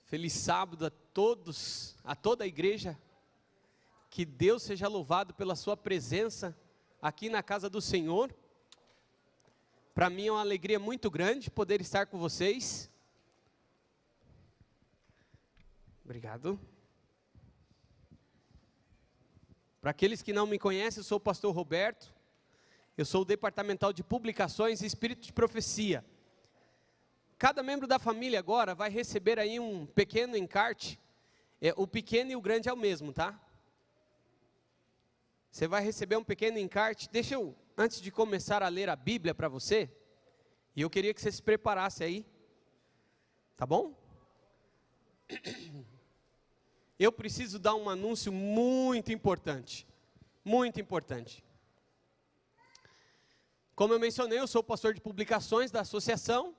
Feliz sábado a todos, a toda a igreja. Que Deus seja louvado pela sua presença aqui na casa do Senhor. Para mim é uma alegria muito grande poder estar com vocês. Obrigado. Para aqueles que não me conhecem, eu sou o pastor Roberto. Eu sou o departamental de publicações e espírito de profecia. Cada membro da família agora vai receber aí um pequeno encarte. O pequeno e o grande é o mesmo, tá? Você vai receber um pequeno encarte. Deixa eu, antes de começar a ler a Bíblia para você, e eu queria que você se preparasse aí, tá bom? Eu preciso dar um anúncio muito importante, muito importante. Como eu mencionei, eu sou pastor de publicações da associação,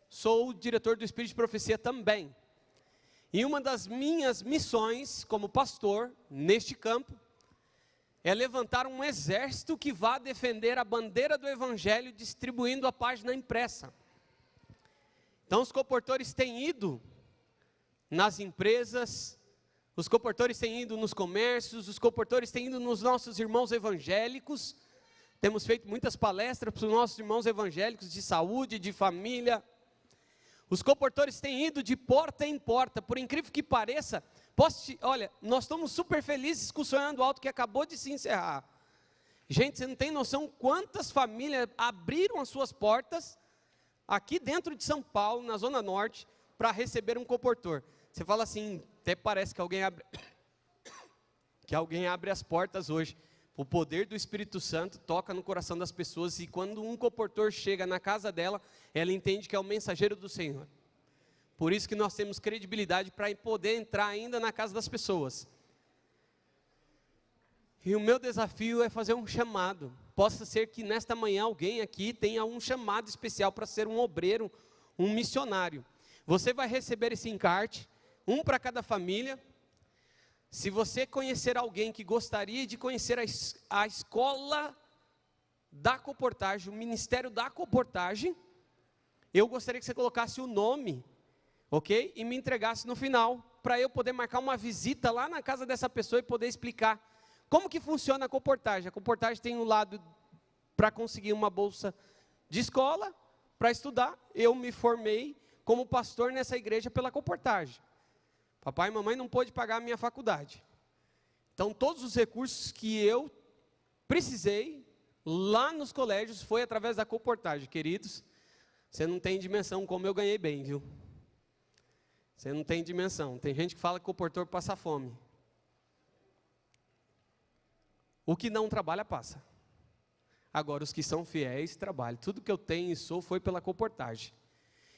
sou o diretor do Espírito de Profecia também. E uma das minhas missões como pastor neste campo é levantar um exército que vá defender a bandeira do Evangelho distribuindo a página impressa. Então os comportores têm ido nas empresas, os comportores têm ido nos comércios, os comportores têm ido nos nossos irmãos evangélicos. Temos feito muitas palestras para os nossos irmãos evangélicos de saúde, de família. Os comportores têm ido de porta em porta, por incrível que pareça. Olha, nós estamos super felizes com o Sonhando Alto que acabou de se encerrar. Gente, você não tem noção quantas famílias abriram as suas portas aqui dentro de São Paulo, na Zona Norte, para receber um comportor. Você fala assim, até parece que alguém abre as portas hoje. O poder do Espírito Santo toca no coração das pessoas e quando um comportor chega na casa dela, ela entende que é o mensageiro do Senhor. Por isso que nós temos credibilidade para poder entrar ainda na casa das pessoas. E o meu desafio é fazer um chamado. Possa ser que nesta manhã alguém aqui tenha um chamado especial para ser um obreiro, um missionário. Você vai receber esse encarte, um para cada família. Se você conhecer alguém que gostaria de conhecer a escola da comportagem, o ministério da comportagem, eu gostaria que você colocasse o nome, ok? E me entregasse no final, para eu poder marcar uma visita lá na casa dessa pessoa e poder explicar como que funciona a comportagem. A comportagem tem um lado para conseguir uma bolsa de escola, para estudar. Eu me formei como pastor nessa igreja pela comportagem. Papai e mamãe não pôde pagar a minha faculdade. Então, todos os recursos que eu precisei lá nos colégios foi através da comportagem. Queridos, você não tem dimensão como eu ganhei bem, viu? Você não tem dimensão. Tem gente que fala que o comportor passa fome. O que não trabalha, passa. Agora, os que são fiéis, trabalham. Tudo que eu tenho e sou foi pela comportagem.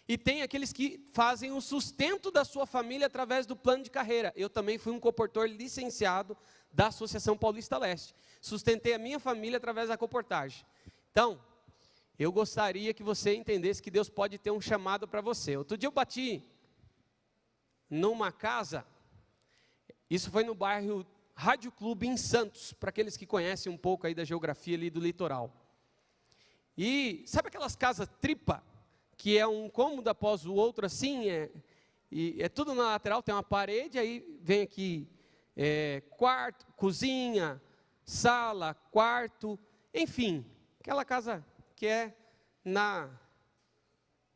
E tem aqueles que fazem o sustento da sua família através do plano de carreira. Eu também fui um comportor licenciado da Associação Paulista Leste. Sustentei a minha família através da comportagem. Então, eu gostaria que você entendesse que Deus pode ter um chamado para você. Outro dia eu bati numa casa, isso foi no bairro Rádio Clube em Santos, para aqueles que conhecem um pouco aí da geografia ali do litoral. E sabe aquelas casas tripa? Que é um cômodo após o outro assim, é tudo na lateral, tem uma parede, aí vem aqui quarto, cozinha, sala, quarto, enfim, aquela casa que é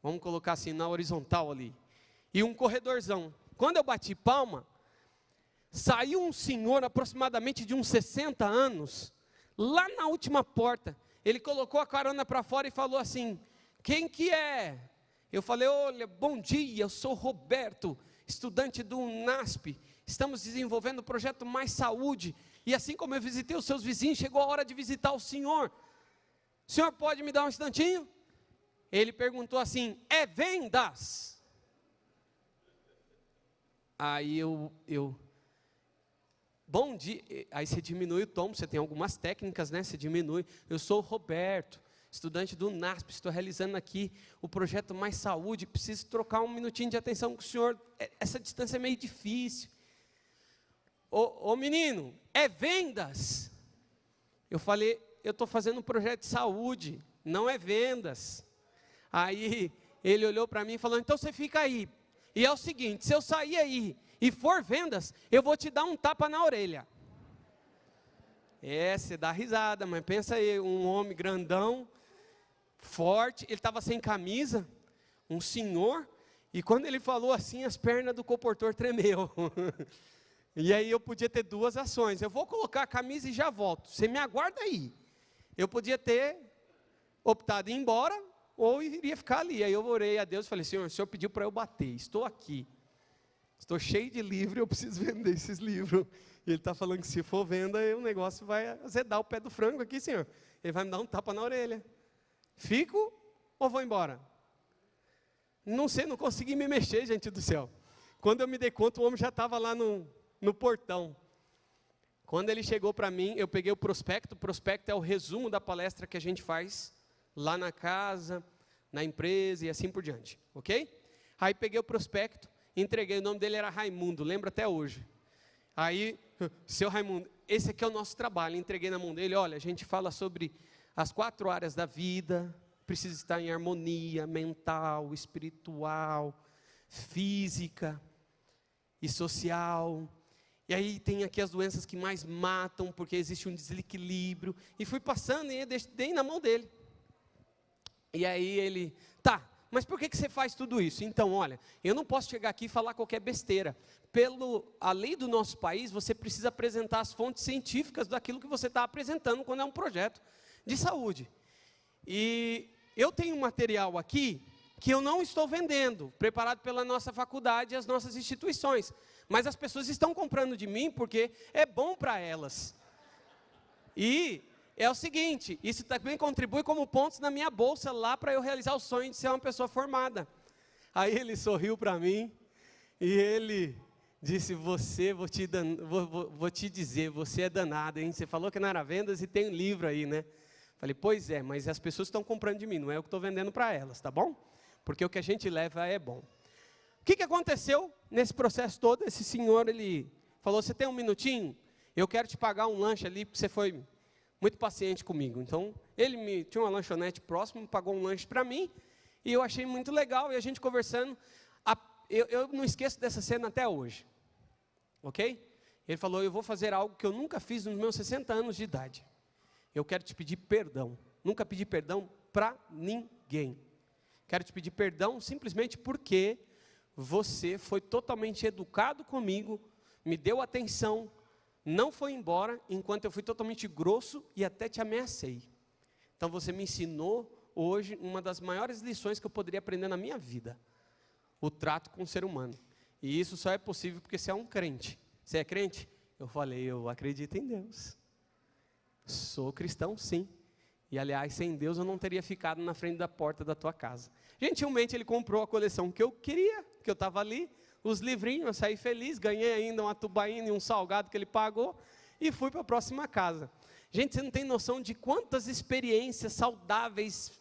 vamos colocar assim, na horizontal ali, e um corredorzão. Quando eu bati palma, saiu um senhor aproximadamente de uns 60 anos, lá na última porta, ele colocou a carona para fora e falou assim: quem que é? Eu falei: olha, bom dia, eu sou Roberto, estudante do UNASP, estamos desenvolvendo o projeto Mais Saúde, e assim como eu visitei os seus vizinhos, chegou a hora de visitar o senhor pode me dar um instantinho? Ele perguntou assim: é vendas? Aí bom dia, aí você diminui o tom, você tem algumas técnicas, né? Você diminui, eu sou o Roberto, estudante do UNASP, estou realizando aqui o projeto Mais Saúde, preciso trocar um minutinho de atenção com o senhor, essa distância é meio difícil. Ô menino, é vendas? Eu falei: eu estou fazendo um projeto de saúde, não é vendas. Aí ele olhou para mim e falou: então você fica aí, E é o seguinte, se eu sair aí e for vendas, eu vou te dar um tapa na orelha. Você dá risada, mas pensa aí, um homem grandão, forte, ele estava sem camisa, um senhor, e quando ele falou assim, as pernas do comportor tremeu. E aí eu podia ter duas ações, eu vou colocar a camisa e já volto, você me aguarda aí. Eu podia ter optado em ir embora, ou iria ficar ali. Aí eu orei a Deus e falei, Senhor, o Senhor pediu para eu bater, estou aqui. Estou cheio de livro, eu preciso vender esses livros. E ele está falando que se for venda, o negócio vai azedar o pé do frango aqui, Senhor. Ele vai me dar um tapa na orelha. Fico ou vou embora? Não sei, não consegui me mexer, gente do céu. Quando eu me dei conta, o homem já estava lá no portão. Quando ele chegou para mim, eu peguei o prospecto é o resumo da palestra que a gente faz lá na casa, na empresa e assim por diante, ok? Aí peguei o prospecto, entreguei, o nome dele era Raimundo, lembro até hoje. Aí, seu Raimundo, esse aqui é o nosso trabalho, entreguei na mão dele, olha, a gente fala sobre as 4 áreas da vida, precisa estar em harmonia mental, espiritual, física e social. E aí tem aqui as doenças que mais matam, porque existe um desequilíbrio. E fui passando e dei na mão dele. E aí ele, tá, mas por que você faz tudo isso? Então, olha, eu não posso chegar aqui e falar qualquer besteira. A lei do nosso país, você precisa apresentar as fontes científicas daquilo que você está apresentando quando é um projeto de saúde. E eu tenho um material aqui que eu não estou vendendo, preparado pela nossa faculdade e as nossas instituições. Mas as pessoas estão comprando de mim porque é bom para elas. E é o seguinte, isso também contribui como pontos na minha bolsa lá para eu realizar o sonho de ser uma pessoa formada. Aí ele sorriu para mim e ele disse, vou te dizer, você é danado, hein? Você falou que não era vendas e tem um livro aí, né? Falei, pois é, mas as pessoas estão comprando de mim, não é eu que estou vendendo para elas, tá bom? Porque o que a gente leva é bom. O que aconteceu nesse processo todo? Esse senhor, ele falou, você tem um minutinho? Eu quero te pagar um lanche ali, porque você foi muito paciente comigo. Então, ele tinha uma lanchonete próxima, pagou um lanche para mim, e eu achei muito legal, e a gente conversando, eu não esqueço dessa cena até hoje, ok? Ele falou, eu vou fazer algo que eu nunca fiz nos meus 60 anos de idade. Eu quero te pedir perdão. Nunca pedi perdão para ninguém. Quero te pedir perdão simplesmente porque você foi totalmente educado comigo, me deu atenção, não foi embora, enquanto eu fui totalmente grosso e até te ameacei. Então você me ensinou hoje uma das maiores lições que eu poderia aprender na minha vida. O trato com o ser humano. E isso só é possível porque você é um crente. Você é crente? Eu falei, eu acredito em Deus. Sou cristão, sim. E, aliás, sem Deus eu não teria ficado na frente da porta da tua casa. Gentilmente, ele comprou a coleção que eu queria, que eu estava ali, os livrinhos, eu saí feliz, ganhei ainda uma tubaína e um salgado que ele pagou, e fui para a próxima casa. Gente, você não tem noção de quantas experiências saudáveis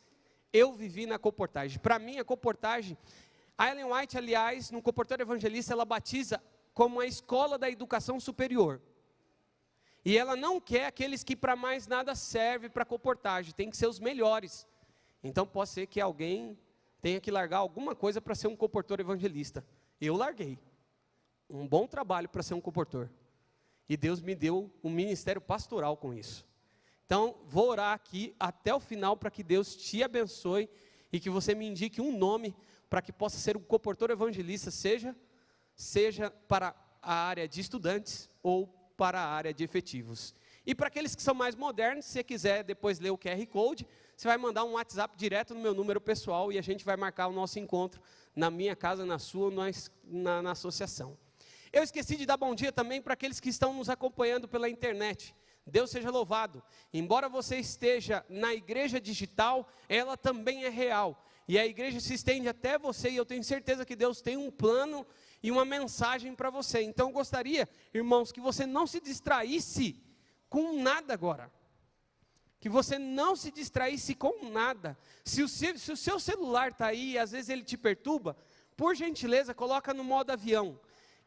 eu vivi na Coportage. Para mim, a Coportage, a Ellen White, aliás, no Comportor Evangelista, ela batiza como a escola da educação superior. E ela não quer aqueles que para mais nada servem para a Coportage, tem que ser os melhores. Então pode ser que alguém tenha que largar alguma coisa para ser um comportor evangelista. Eu larguei um bom trabalho para ser um comportor. E Deus me deu um ministério pastoral com isso. Então vou orar aqui até o final para que Deus te abençoe e que você me indique um nome para que possa ser um comportor evangelista, seja para a área de estudantes ou para a área de efetivos. E para aqueles que são mais modernos, se você quiser depois ler o QR Code, você vai mandar um WhatsApp direto no meu número pessoal e a gente vai marcar o nosso encontro na minha casa, na sua, na associação. Eu esqueci de dar bom dia também para aqueles que estão nos acompanhando pela internet. Deus seja louvado. Embora você esteja na igreja digital, ela também é real. E a igreja se estende até você, e eu tenho certeza que Deus tem um plano e uma mensagem para você. Então eu gostaria, irmãos, que você não se distraísse com nada agora. Que você não se distraísse com nada. Se o seu celular está aí e às vezes ele te perturba, por gentileza, coloca no modo avião.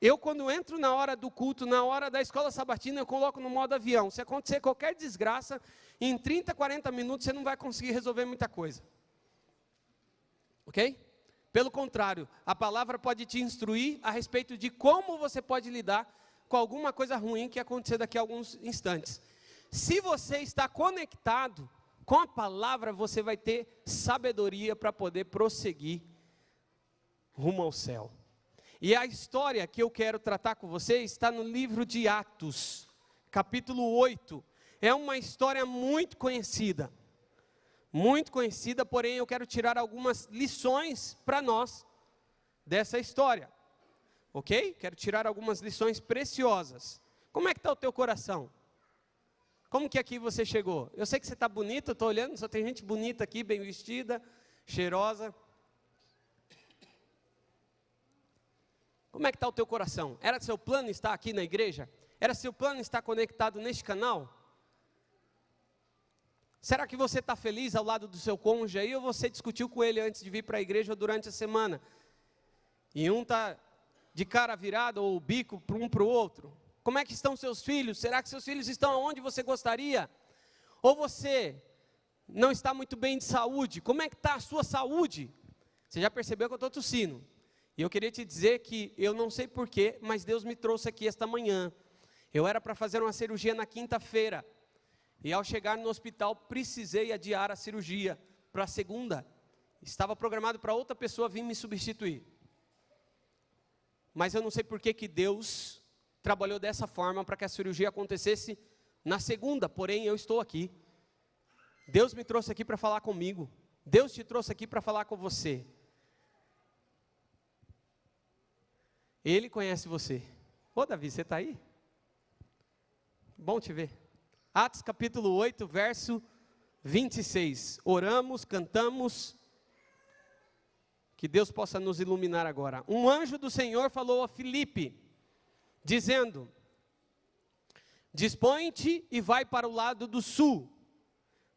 Eu, quando entro na hora do culto, na hora da escola sabatina, eu coloco no modo avião. Se acontecer qualquer desgraça, em 30, 40 minutos você não vai conseguir resolver muita coisa. Ok? Pelo contrário, a palavra pode te instruir a respeito de como você pode lidar com alguma coisa ruim que acontecer daqui a alguns instantes. Se você está conectado com a palavra, você vai ter sabedoria para poder prosseguir rumo ao céu. E a história que eu quero tratar com vocês está no livro de Atos, capítulo 8. É uma história muito conhecida, porém eu quero tirar algumas lições para nós dessa história, ok? Quero tirar algumas lições preciosas. Como é que está o teu coração? Como que aqui você chegou? Eu sei que você está bonito, eu estou olhando, só tem gente bonita aqui, bem vestida, cheirosa. Como é que está o teu coração? Era seu plano estar aqui na igreja? Era seu plano estar conectado neste canal? Será que você está feliz ao lado do seu cônjuge aí, ou você discutiu com ele antes de vir para a igreja ou durante a semana? E um está de cara virada ou o bico um para o outro? Como é que estão seus filhos? Será que seus filhos estão onde você gostaria? Ou você não está muito bem de saúde? Como é que está a sua saúde? Você já percebeu que eu estou tossindo? E eu queria te dizer que eu não sei porquê, mas Deus me trouxe aqui esta manhã. Eu era para fazer uma cirurgia na quinta-feira. E ao chegar no hospital, precisei adiar a cirurgia para a segunda. Estava programado para outra pessoa vir me substituir. Mas eu não sei porquê que Deus trabalhou dessa forma para que a cirurgia acontecesse na segunda, porém eu estou aqui. Deus me trouxe aqui para falar comigo. Deus te trouxe aqui para falar com você. Ele conhece você. Ô Davi, você está aí? Bom te ver. Atos capítulo 8, verso 26. Oramos, cantamos. Que Deus possa nos iluminar agora. Um anjo do Senhor falou a Filipe, dizendo: dispõe-te e vai para o lado do sul,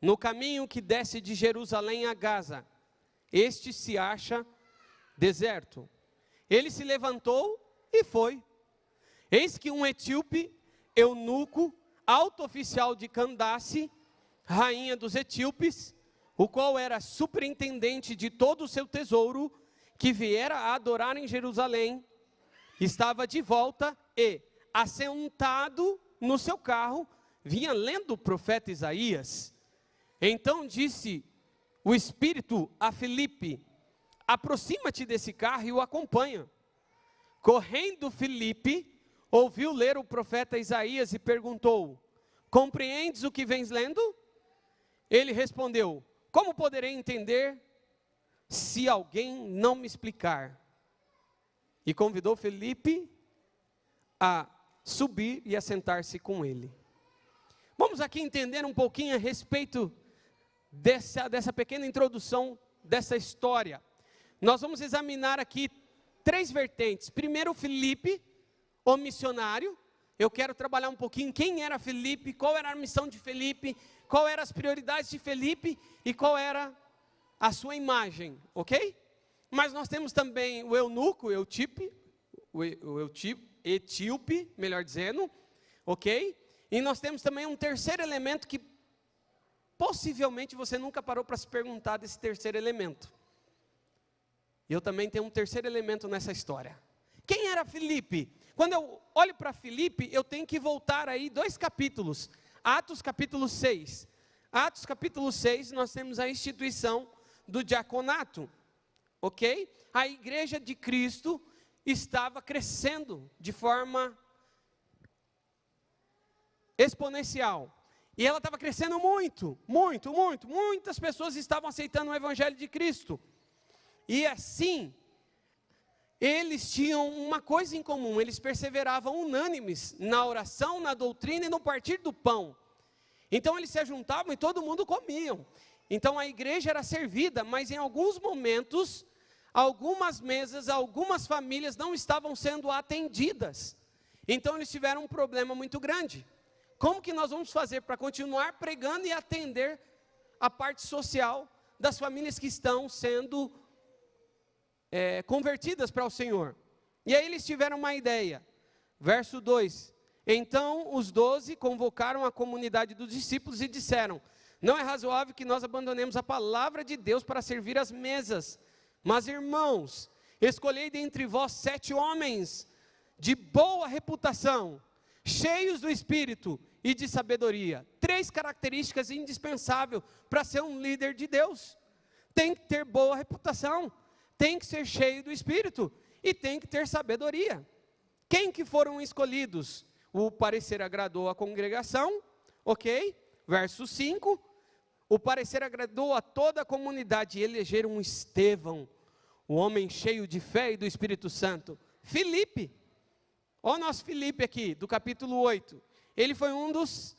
no caminho que desce de Jerusalém a Gaza. Este se acha deserto. Ele se levantou e foi. Eis que um etíope, eunuco, alto oficial de Candace, rainha dos etíopes, o qual era superintendente de todo o seu tesouro, que viera a adorar em Jerusalém, estava de volta e, assentado no seu carro, vinha lendo o profeta Isaías. Então disse o Espírito a Filipe: aproxima-te desse carro e o acompanha. Correndo Filipe, ouviu ler o profeta Isaías e perguntou: compreendes o que vens lendo? Ele respondeu: como poderei entender se alguém não me explicar? E convidou Filipe a subir e a sentar-se com ele. Vamos aqui entender um pouquinho a respeito dessa pequena introdução dessa história. Nós vamos examinar aqui 3 vertentes. Primeiro, Filipe, o missionário. Eu quero trabalhar um pouquinho quem era Filipe, qual era a missão de Filipe, qual eram as prioridades de Filipe e qual era a sua imagem, ok? Mas nós temos também o eunuco, etíope, melhor dizendo, ok? E nós temos também um terceiro elemento que possivelmente você nunca parou para se perguntar desse terceiro elemento. Eu também tenho um terceiro elemento nessa história. Quem era Filipe? Quando eu olho para Filipe, eu tenho que voltar aí 2 capítulos. Atos capítulo 6. Atos capítulo 6, nós temos a instituição do diaconato, ok? A igreja de Cristo estava crescendo de forma exponencial. E ela estava crescendo muito. Muitas pessoas estavam aceitando o evangelho de Cristo. E assim, eles tinham uma coisa em comum: eles perseveravam unânimes na oração, na doutrina e no partir do pão. Então eles se juntavam e todo mundo comiam. Então a igreja era servida, mas em alguns momentos, algumas mesas, algumas famílias não estavam sendo atendidas. Então eles tiveram um problema muito grande. Como que nós vamos fazer para continuar pregando e atender a parte social das famílias que estão sendo convertidas para o Senhor? E aí eles tiveram uma ideia. Verso 2: então os 12 convocaram a comunidade dos discípulos e disseram: não é razoável que nós abandonemos a palavra de Deus para servir as mesas Mas irmãos, escolhei dentre vós 7 homens de boa reputação, cheios do Espírito e de sabedoria. 3 características indispensáveis para ser um líder de Deus. Tem que ter boa reputação, tem que ser cheio do Espírito e tem que ter sabedoria. Quem que foram escolhidos? O parecer agradou à congregação, ok? Verso 5, o parecer agradou a toda a comunidade e elegeram Estevão, o homem cheio de fé e do Espírito Santo. Filipe, olha o nosso Filipe aqui, do capítulo 8, ele foi um dos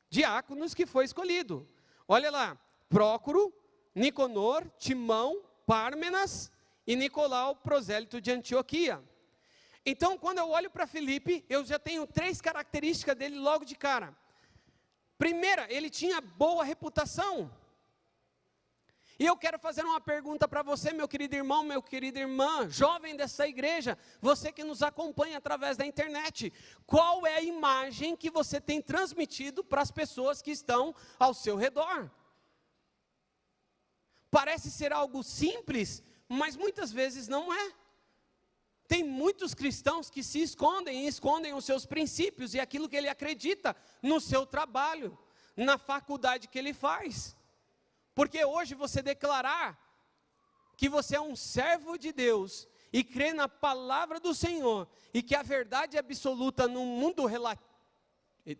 diáconos que foi escolhido. Olha lá, Prócoro, Nicanor, Timão, Pármenas e Nicolau, prosélito de Antioquia. Então, quando eu olho para Filipe, eu já tenho 3 características dele logo de cara. Primeira, ele tinha boa reputação. E eu quero fazer uma pergunta para você, meu querido irmão, meu querida irmã, jovem dessa igreja, você que nos acompanha através da internet. Qual é a imagem que você tem transmitido para as pessoas que estão ao seu redor? Parece ser algo simples, mas muitas vezes não é. Tem muitos cristãos que se escondem os seus princípios e aquilo que ele acredita no seu trabalho, na faculdade que ele faz. Porque hoje você declarar que você é um servo de Deus e crê na palavra do Senhor e que a verdade é absoluta num mundo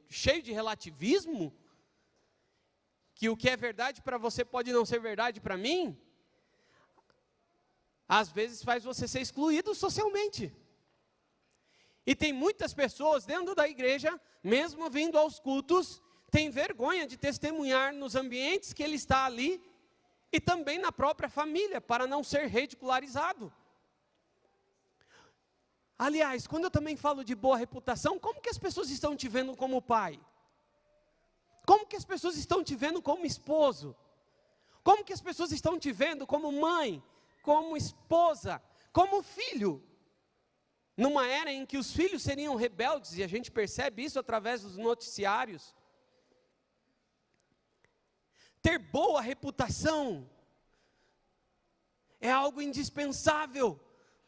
cheio de relativismo, que o que é verdade para você pode não ser verdade para mim, às vezes faz você ser excluído socialmente. E tem muitas pessoas dentro da igreja, mesmo vindo aos cultos, tem vergonha de testemunhar nos ambientes que ele está ali, e também na própria família, para não ser ridicularizado. Aliás, quando eu também falo de boa reputação, como que as pessoas estão te vendo como pai? Como que as pessoas estão te vendo como esposo? Como que as pessoas estão te vendo como mãe, como esposa, como filho? Numa era em que os filhos seriam rebeldes, e a gente percebe isso através dos noticiários. Ter boa reputação é algo indispensável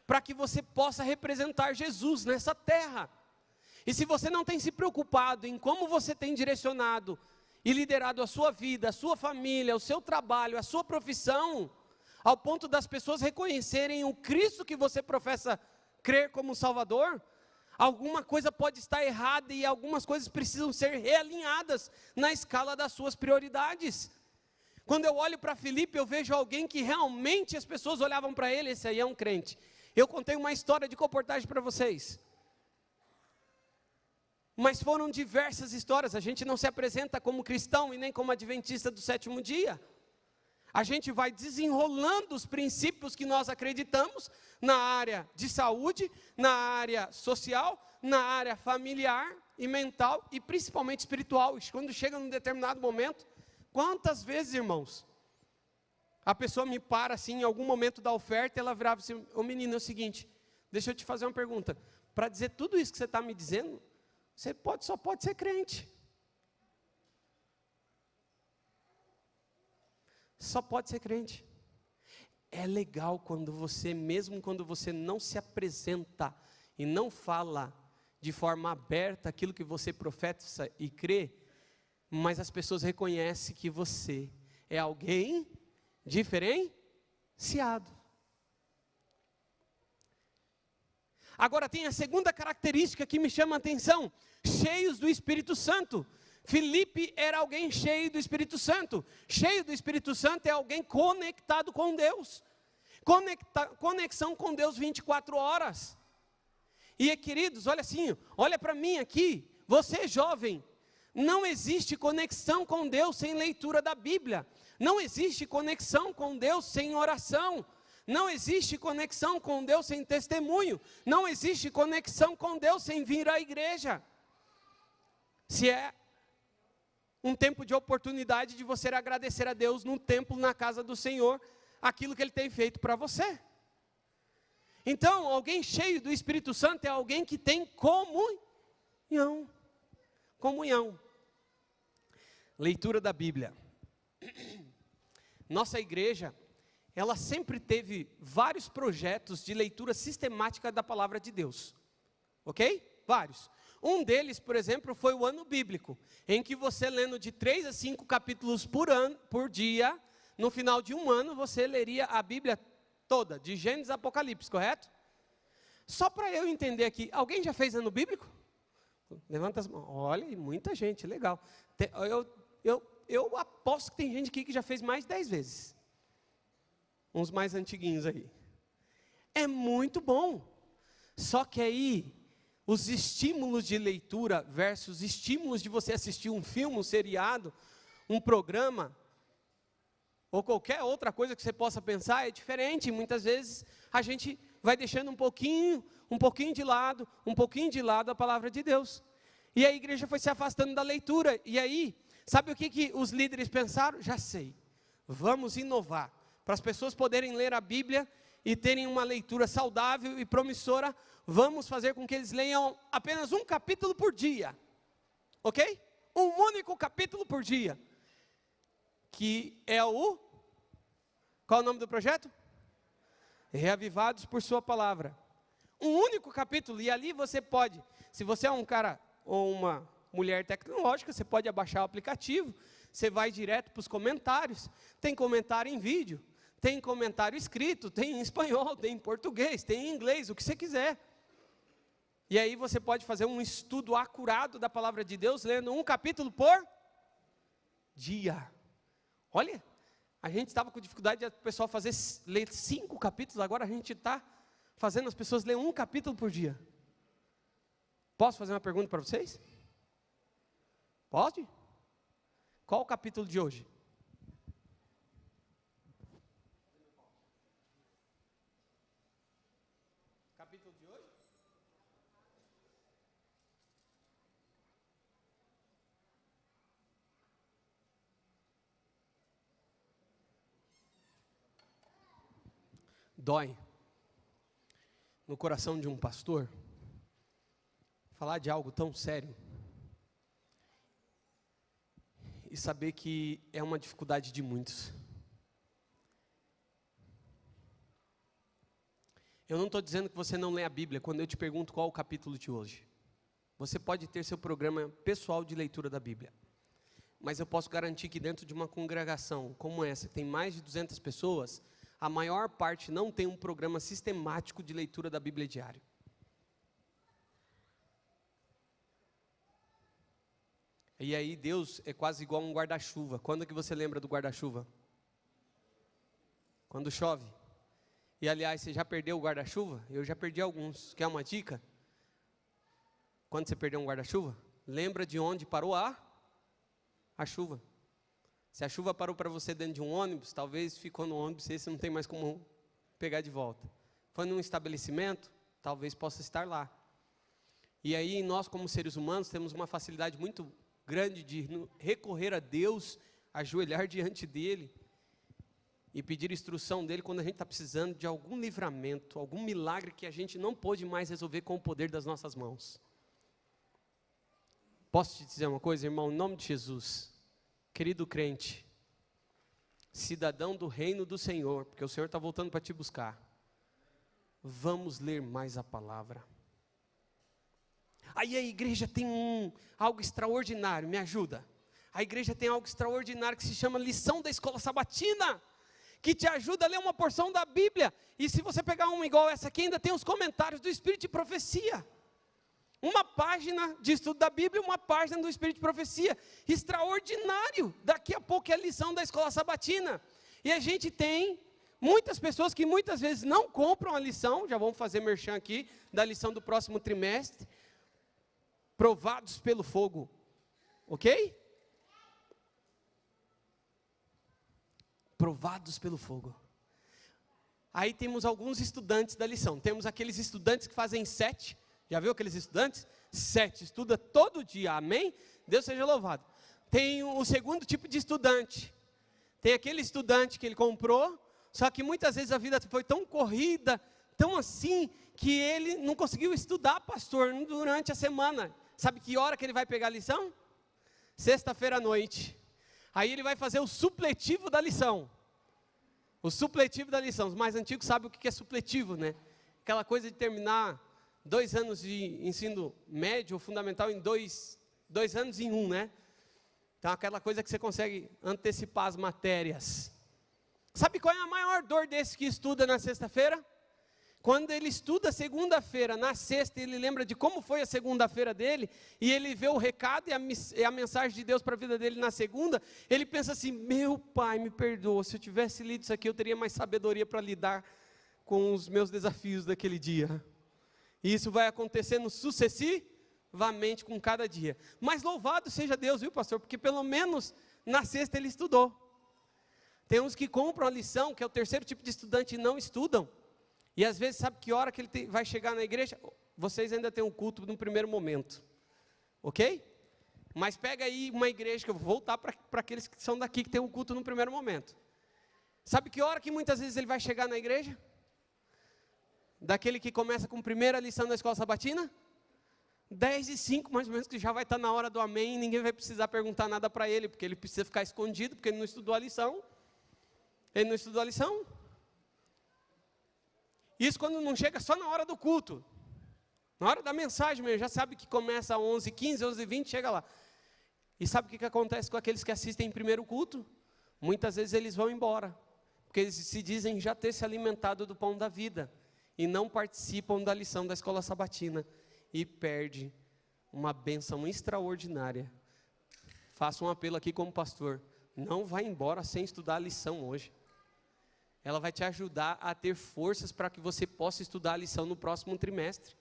para que você possa representar Jesus nessa terra. E se você não tem se preocupado em como você tem direcionado e liderado a sua vida, a sua família, o seu trabalho, a sua profissão, ao ponto das pessoas reconhecerem o Cristo que você professa crer como Salvador, alguma coisa pode estar errada e algumas coisas precisam ser realinhadas na escala das suas prioridades. Quando eu olho para Filipe, eu vejo alguém que realmente as pessoas olhavam para ele, esse aí é um crente. Eu contei uma história de comportagem para vocês. Mas foram diversas histórias, a gente não se apresenta como cristão e nem como adventista do 7º dia. A gente vai desenrolando os princípios que nós acreditamos na área de saúde, na área social, na área familiar e mental e principalmente espiritual. Quando chega num determinado momento, quantas vezes, irmãos, a pessoa me para assim, em algum momento da oferta, ela virava assim: ô menino, é o seguinte, deixa eu te fazer uma pergunta, para dizer tudo isso que você está me dizendo, você só pode ser crente. Só pode ser crente. É legal quando você, mesmo quando você não se apresenta e não fala de forma aberta aquilo que você profetiza e crê, mas as pessoas reconhecem que você é alguém diferenciado. Agora tem a segunda característica que me chama a atenção: cheios do Espírito Santo. Filipe era alguém cheio do Espírito Santo. Cheio do Espírito Santo é alguém conectado com Deus. Conexão com Deus 24 horas. E queridos, olha assim, olha para mim aqui, você jovem, não existe conexão com Deus sem leitura da Bíblia. Não existe conexão com Deus sem oração. Não existe conexão com Deus sem testemunho. Não existe conexão com Deus sem vir à igreja. Se é um tempo de oportunidade de você agradecer a Deus no templo, na casa do Senhor, aquilo que Ele tem feito para você. Então, alguém cheio do Espírito Santo é alguém que tem comunhão. Comunhão. Leitura da Bíblia. Nossa igreja, ela sempre teve vários projetos de leitura sistemática da palavra de Deus. Ok? Vários. Um deles, por exemplo, foi o ano bíblico, em que você lendo de 3 a 5 capítulos por dia, no final de um ano, você leria a Bíblia toda, de Gênesis a Apocalipse, correto? Só para eu entender aqui, alguém já fez ano bíblico? Levanta as mãos. Olha, muita gente, legal. Eu aposto que tem gente aqui que já fez mais de 10 vezes. Uns mais antiguinhos aí. É muito bom. Só que aí, os estímulos de leitura versus estímulos de você assistir um filme, um seriado, um programa, ou qualquer outra coisa que você possa pensar, é diferente. Muitas vezes a gente vai deixando um pouquinho de lado a palavra de Deus. E a igreja foi se afastando da leitura. E aí, sabe o que os líderes pensaram? Já sei, vamos inovar. Para as pessoas poderem ler a Bíblia e terem uma leitura saudável e promissora, vamos fazer com que eles leiam apenas um capítulo por dia. Ok? Um único capítulo por dia. Que é o... Qual é o nome do projeto? Reavivados por sua palavra. Um único capítulo, e ali você pode, se você é um cara ou uma mulher tecnológica, você pode abaixar o aplicativo, você vai direto para os comentários, tem comentário em vídeo, tem comentário escrito, tem em espanhol, tem em português, tem em inglês, o que você quiser. E aí você pode fazer um estudo acurado da palavra de Deus, lendo um capítulo por dia. Olha, a gente estava com dificuldade de o pessoal ler 5 capítulos, agora a gente está fazendo as pessoas ler um capítulo por dia. Posso fazer uma pergunta para vocês? Pode? Qual o capítulo de hoje? Capítulo de hoje? Dói no coração de um pastor falar de algo tão sério e saber que é uma dificuldade de muitos. Eu não estou dizendo que você não lê a Bíblia quando eu te pergunto qual o capítulo de hoje. Você pode ter seu programa pessoal de leitura da Bíblia, mas eu posso garantir que dentro de uma congregação como essa, que tem mais de 200 pessoas, a maior parte não tem um programa sistemático de leitura da Bíblia diário. E aí Deus é quase igual a um guarda-chuva. Quando que você lembra do guarda-chuva? Quando chove. E aliás, você já perdeu o guarda-chuva? Eu já perdi alguns. Quer uma dica? Quando você perdeu um guarda-chuva, lembra de onde parou a chuva. Se a chuva parou para você dentro de um ônibus, talvez ficou no ônibus e você não tem mais como pegar de volta. Foi num estabelecimento, talvez possa estar lá. E aí nós como seres humanos temos uma facilidade muito grande de recorrer a Deus, ajoelhar diante dEle e pedir instrução dEle quando a gente está precisando de algum livramento, algum milagre que a gente não pôde mais resolver com o poder das nossas mãos. Posso te dizer uma coisa, irmão, em nome de Jesus, querido crente, cidadão do reino do Senhor, porque o Senhor está voltando para te buscar, vamos ler mais a palavra. Aí a igreja tem algo extraordinário, me ajuda. A igreja tem algo extraordinário que se chama lição da escola sabatina, que te ajuda a ler uma porção da Bíblia. E se você pegar uma igual essa aqui, ainda tem os comentários do Espírito de Profecia. Uma página de estudo da Bíblia, uma página do Espírito de Profecia. Extraordinário. Daqui a pouco é a lição da escola sabatina. E a gente tem muitas pessoas que muitas vezes não compram a lição. Já vamos fazer merchan aqui da lição do próximo trimestre. Provados pelo fogo. Ok? Provados pelo fogo. Aí temos alguns estudantes da lição. Temos aqueles estudantes que fazem 7. Já viu aqueles estudantes? 7, estuda todo dia, amém? Deus seja louvado. Tem o segundo tipo de estudante. Tem aquele estudante que ele comprou, só que muitas vezes a vida foi tão corrida, tão assim, que ele não conseguiu estudar, pastor, durante a semana. Sabe que hora que ele vai pegar a lição? Sexta-feira à noite. Aí ele vai fazer o supletivo da lição. O supletivo da lição. Os mais antigos sabem o que é supletivo, né? Aquela coisa de terminar 2 anos de ensino médio ou fundamental em 2 anos em 1, né? Então, aquela coisa que você consegue antecipar as matérias. Sabe qual é a maior dor desse que estuda na sexta-feira? Quando ele estuda segunda-feira, na sexta, ele lembra de como foi a segunda-feira dele, e ele vê o recado e a mensagem de Deus para a vida dele na segunda, ele pensa assim, meu pai, me perdoa, se eu tivesse lido isso aqui, eu teria mais sabedoria para lidar com os meus desafios daquele dia. E isso vai acontecendo sucessivamente com cada dia. Mas louvado seja Deus, viu, pastor? Porque pelo menos na sexta ele estudou. Tem uns que compram a lição, que é o terceiro tipo de estudante, e não estudam. E às vezes, sabe que hora que ele vai chegar na igreja? Vocês ainda têm um culto no primeiro momento. Ok? Mas pega aí uma igreja, que eu vou voltar para aqueles que são daqui, que tem um culto no primeiro momento. Sabe que hora que muitas vezes ele vai chegar na igreja? Daquele que começa com a primeira lição da escola sabatina? 10:05, mais ou menos, que já vai estar na hora do amém, e ninguém vai precisar perguntar nada para ele, porque ele precisa ficar escondido, porque ele não estudou a lição. Ele não estudou a lição. Isso quando não chega só na hora do culto. Na hora da mensagem mesmo, já sabe que começa às 11:15, 11:20, chega lá. E sabe o que acontece com aqueles que assistem primeiro culto? Muitas vezes eles vão embora, porque eles se dizem já ter se alimentado do pão da vida, e não participam da lição da escola sabatina, e perde uma bênção extraordinária. Faço um apelo aqui como pastor, não vai embora sem estudar a lição hoje. Ela vai te ajudar a ter forças para que você possa estudar a lição no próximo trimestre.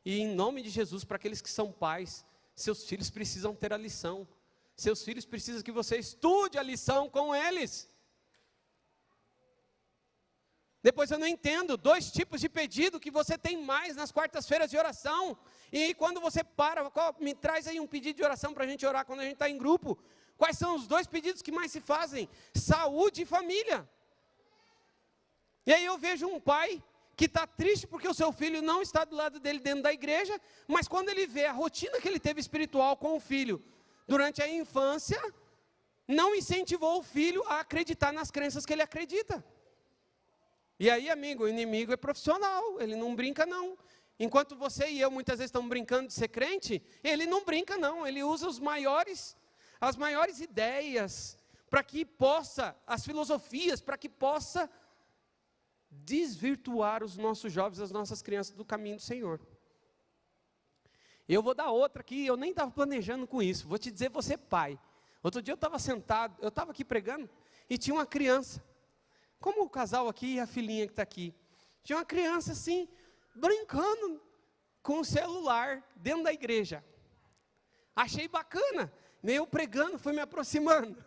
E em nome de Jesus, para aqueles que são pais, seus filhos precisam ter a lição. Seus filhos precisam que você estude a lição com eles. Depois eu não entendo, 2 tipos de pedido que você tem mais nas quartas-feiras de oração. E quando você me traz aí um pedido de oração para a gente orar quando a gente está em grupo. Quais são os 2 pedidos que mais se fazem? Saúde e família. E aí eu vejo um pai que está triste porque o seu filho não está do lado dele dentro da igreja, mas quando ele vê a rotina que ele teve espiritual com o filho durante a infância, não incentivou o filho a acreditar nas crenças que ele acredita. E aí, amigo, o inimigo é profissional, ele não brinca não. Enquanto você e eu muitas vezes estamos brincando de ser crente, ele não brinca não, ele usa as maiores ideias, para que possa, as filosofias, para que possa desvirtuar os nossos jovens, as nossas crianças do caminho do Senhor. Eu vou dar outra aqui, eu nem estava planejando com isso, vou te dizer, você pai. Outro dia eu estava sentado, eu estava aqui pregando, e tinha uma criança, como o casal aqui e a filhinha que está aqui, tinha uma criança assim, brincando com o celular dentro da igreja. Achei bacana, eu pregando, fui me aproximando.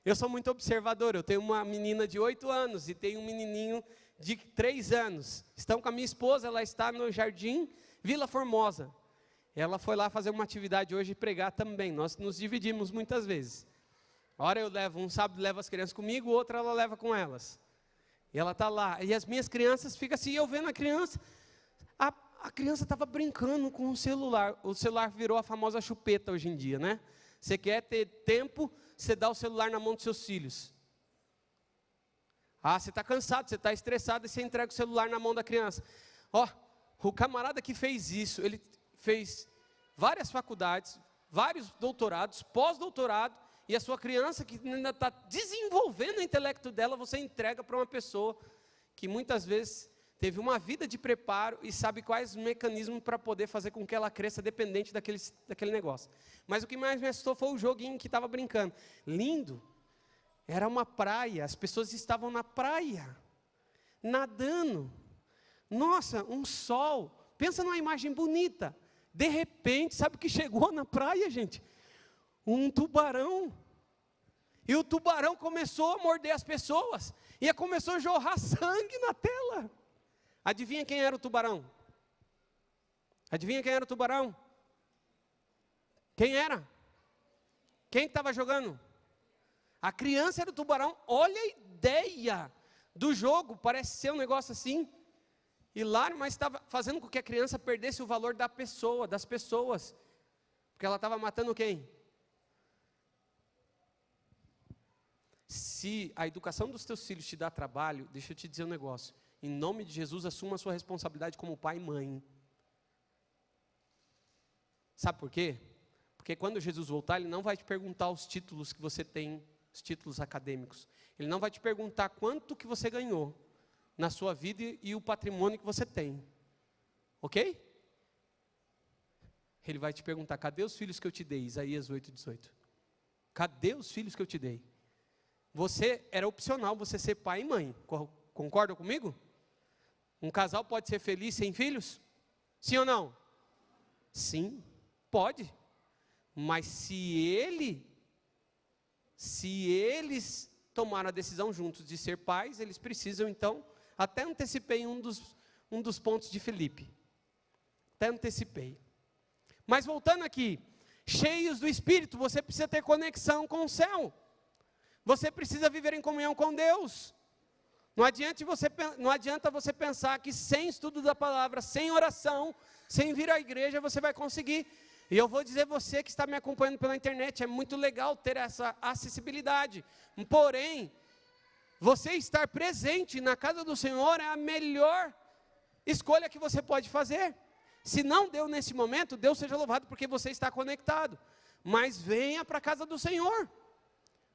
Eu sou muito observador, eu tenho uma menina de 8 anos e tenho um menininho de 3 anos. Estão com a minha esposa, ela está no Jardim Vila Formosa. Ela foi lá fazer uma atividade hoje e pregar também, nós nos dividimos muitas vezes. Hora eu levo, um sábado levo as crianças comigo, outra ela leva com elas. E ela está lá, e as minhas crianças ficam assim, eu vendo a criança, a criança estava brincando com o celular virou a famosa chupeta hoje em dia, né? Você quer ter tempo, você dá o celular na mão dos seus filhos. Você está cansado, você está estressado, e você entrega o celular na mão da criança. O camarada que fez isso, ele fez várias faculdades, vários doutorados, pós-doutorado, e a sua criança que ainda está desenvolvendo o intelecto dela, você entrega para uma pessoa que muitas vezes teve uma vida de preparo e sabe quais mecanismos para poder fazer com que ela cresça dependente daquele negócio. Mas o que mais me assustou foi o joguinho que estava brincando. Lindo. Era uma praia, as pessoas estavam na praia, nadando. Nossa, um sol. Pensa numa imagem bonita. De repente, sabe o que chegou na praia, gente? Um tubarão. E o tubarão começou a morder as pessoas. E começou a jorrar sangue na tela. Adivinha quem era o tubarão? Adivinha quem era o tubarão? Quem era? Quem estava jogando? A criança era o tubarão. Olha a ideia do jogo. Parece ser um negócio assim hilário, mas estava fazendo com que a criança perdesse o valor da pessoa, das pessoas. Porque ela estava matando quem? Se a educação dos teus filhos te dá trabalho, deixa eu te dizer um negócio. Em nome de Jesus, assuma a sua responsabilidade como pai e mãe. Sabe por quê? Porque quando Jesus voltar, Ele não vai te perguntar os títulos que você tem, os títulos acadêmicos. Ele não vai te perguntar quanto que você ganhou na sua vida e o patrimônio que você tem. Ok? Ele vai te perguntar, cadê os filhos que eu te dei? Isaías 8:18. Cadê os filhos que eu te dei? Você, era opcional você ser pai e mãe. Concorda comigo? Um casal pode ser feliz sem filhos? Sim ou não? Sim, pode. Mas se eles tomaram a decisão juntos de ser pais, eles precisam então, até antecipei um dos pontos de Filipe. Até antecipei. Mas voltando aqui, cheios do Espírito, você precisa ter conexão com o céu. Você precisa viver em comunhão com Deus. Não adianta você pensar que sem estudo da palavra, sem oração, sem vir à igreja, você vai conseguir. E eu vou dizer você que está me acompanhando pela internet, é muito legal ter essa acessibilidade. Porém, você estar presente na casa do Senhor é a melhor escolha que você pode fazer. Se não deu nesse momento, Deus seja louvado porque você está conectado. Mas venha para a casa do Senhor.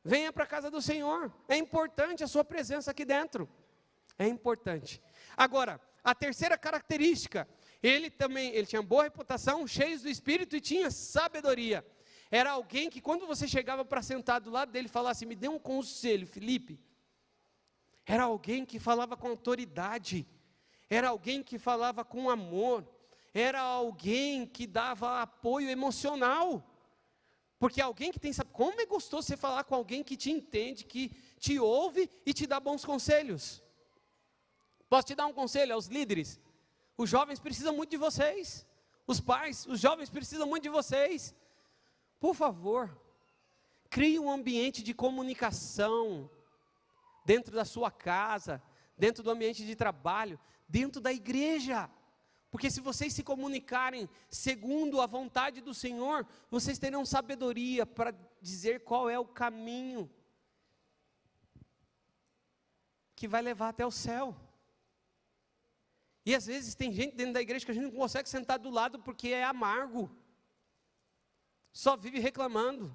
Venha para a casa do Senhor. É importante a sua presença aqui dentro. É importante. Agora, a terceira característica, ele tinha boa reputação, cheio do Espírito e tinha sabedoria. Era alguém que quando você chegava para sentar do lado dele e falasse, me dê um conselho, Felipe. Era alguém que falava com autoridade. Era alguém que falava com amor. Era alguém que dava apoio emocional. Porque alguém que tem, sabe, como é gostoso você falar com alguém que te entende, que te ouve e te dá bons conselhos. Posso te dar um conselho aos líderes? Os jovens precisam muito de vocês. Os pais, os jovens precisam muito de vocês. Por favor, crie um ambiente de comunicação dentro da sua casa, dentro do ambiente de trabalho, dentro da igreja. Porque se vocês se comunicarem segundo a vontade do Senhor, vocês terão sabedoria para dizer qual é o caminho que vai levar até o céu. E às vezes tem gente dentro da igreja que a gente não consegue sentar do lado porque é amargo. Só vive reclamando.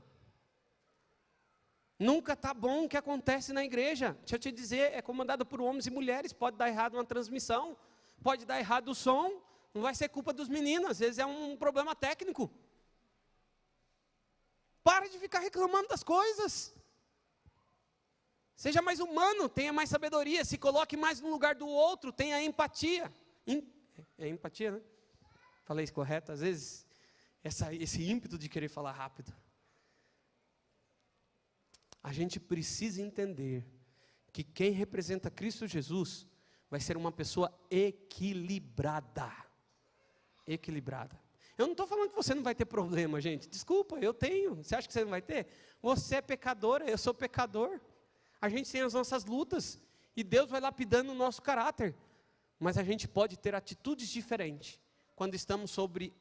Nunca está bom o que acontece na igreja. Deixa eu te dizer, é comandado por homens e mulheres. Pode dar errado uma transmissão, pode dar errado o som. Não vai ser culpa dos meninos, às vezes é um problema técnico. Para de ficar reclamando das coisas. Seja mais humano, tenha mais sabedoria, se coloque mais no lugar do outro, tenha empatia. É empatia, né? Falei isso correto? Às vezes, esse ímpeto de querer falar rápido. A gente precisa entender que quem representa Cristo Jesus vai ser uma pessoa equilibrada. Equilibrada. Eu não estou falando que você não vai ter problema, gente. Desculpa, eu tenho. Você acha que você não vai ter? Você é pecadora, eu sou pecador. A gente tem as nossas lutas. E Deus vai lapidando o nosso caráter. Mas a gente pode ter atitudes diferentes quando estamos sobre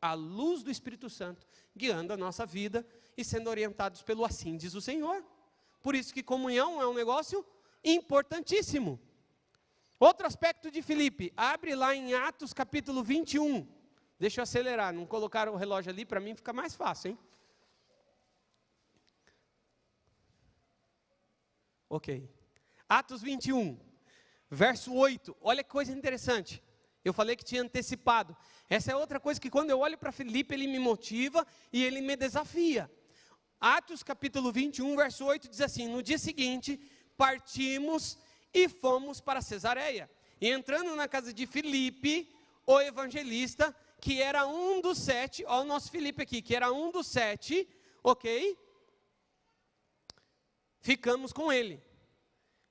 a luz do Espírito Santo, guiando a nossa vida e sendo orientados pelo assim diz o Senhor. Por isso que comunhão é um negócio importantíssimo. Outro aspecto de Filipe, abre lá em Atos capítulo 21. Deixa eu acelerar, não colocaram o relógio ali, para mim fica mais fácil, hein? Ok. Atos 21, verso 8. Olha que coisa interessante. Eu falei que tinha antecipado. Essa é outra coisa que quando eu olho para Filipe, ele me motiva e ele me desafia. Atos capítulo 21, verso 8 diz assim, no dia seguinte, partimos e fomos para Cesareia. E entrando na casa de Filipe, o evangelista, que era um dos 7, olha o nosso Filipe aqui, que era um dos 7, ok? Ficamos com ele.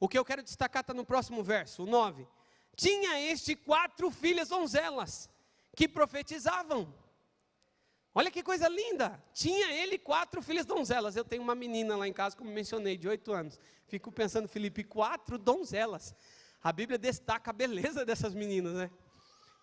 O que eu quero destacar está no próximo verso, o 9. Tinha este 4 filhas donzelas, que profetizavam. Olha que coisa linda, tinha ele 4 filhas donzelas. Eu tenho uma menina lá em casa, como mencionei, de 8 anos. Fico pensando, Felipe, 4 donzelas. A Bíblia destaca a beleza dessas meninas, né?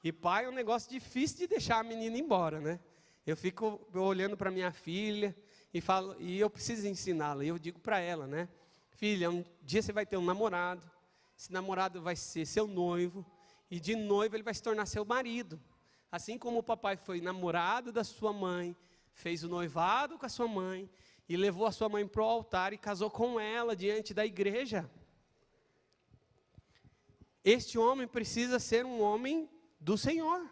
E pai é um negócio difícil de deixar a menina embora, né? Eu fico olhando para minha filha e falo, e eu preciso ensiná-la. E eu digo para ela, né? filha, um dia você vai ter um namorado, esse namorado vai ser seu noivo, e de noivo ele vai se tornar seu marido. Assim como o papai foi namorado da sua mãe, fez o noivado com a sua mãe, e levou a sua mãe para o altar e casou com ela diante da igreja. Este homem precisa ser um homem do Senhor.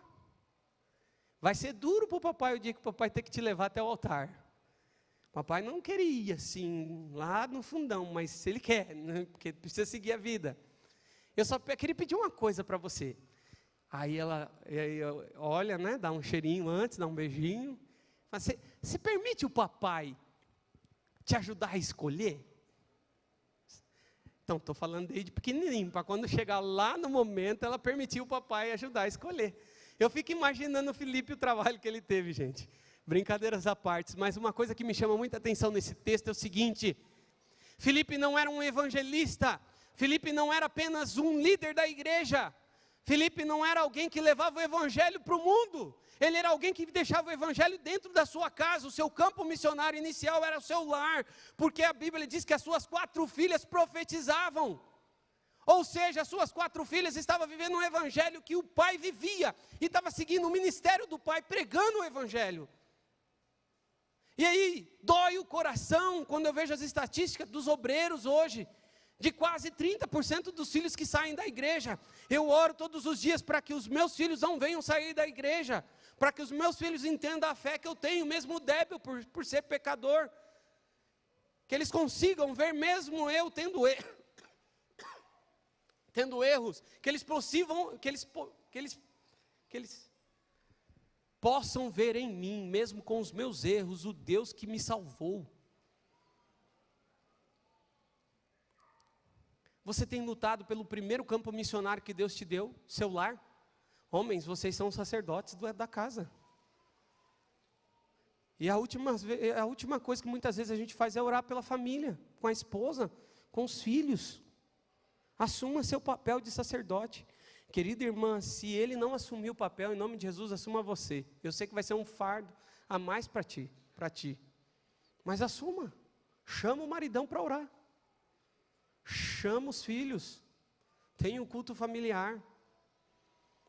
Vai ser duro para o papai o dia que o papai ter que te levar até o altar. O papai não queria assim, lá no fundão, mas ele quer, né? Porque precisa seguir a vida. Eu só queria pedir uma coisa para você. Aí ela olha, né, dá um cheirinho antes, dá um beijinho. Você permite o papai te ajudar a escolher? Então, estou falando desde pequenininho, para quando chegar lá no momento, ela permitiu o papai ajudar a escolher. Eu fico imaginando o Felipe, o trabalho que ele teve, gente. Brincadeiras à parte, mas uma coisa que me chama muita atenção nesse texto é o seguinte: Felipe não era um evangelista, Felipe não era apenas um líder da igreja, Felipe não era alguém que levava o evangelho para o mundo, ele era alguém que deixava o evangelho dentro da sua casa. O seu campo missionário inicial era o seu lar, porque a Bíblia diz que as suas 4 filhas profetizavam. Ou seja, as suas 4 filhas estavam vivendo um evangelho que o pai vivia, e estava seguindo o ministério do pai, pregando o evangelho. E aí, dói o coração quando eu vejo as estatísticas dos obreiros hoje, de quase 30% dos filhos que saem da igreja. Eu oro todos os dias para que os meus filhos não venham sair da igreja, para que os meus filhos entendam a fé que eu tenho, mesmo débil por ser pecador, que eles consigam ver mesmo eu tendo erros, que eles possam ver em mim, mesmo com os meus erros, o Deus que me salvou. Você tem lutado pelo primeiro campo missionário que Deus te deu, seu lar? Homens, vocês são sacerdotes da casa. E a última coisa que muitas vezes a gente faz é orar pela família, com a esposa, com os filhos. Assuma seu papel de sacerdote. Querida irmã, se ele não assumir o papel, em nome de Jesus, assuma você. Eu sei que vai ser um fardo a mais para ti. Mas assuma. Chama o maridão para orar. Chama os filhos. Tenha um culto familiar.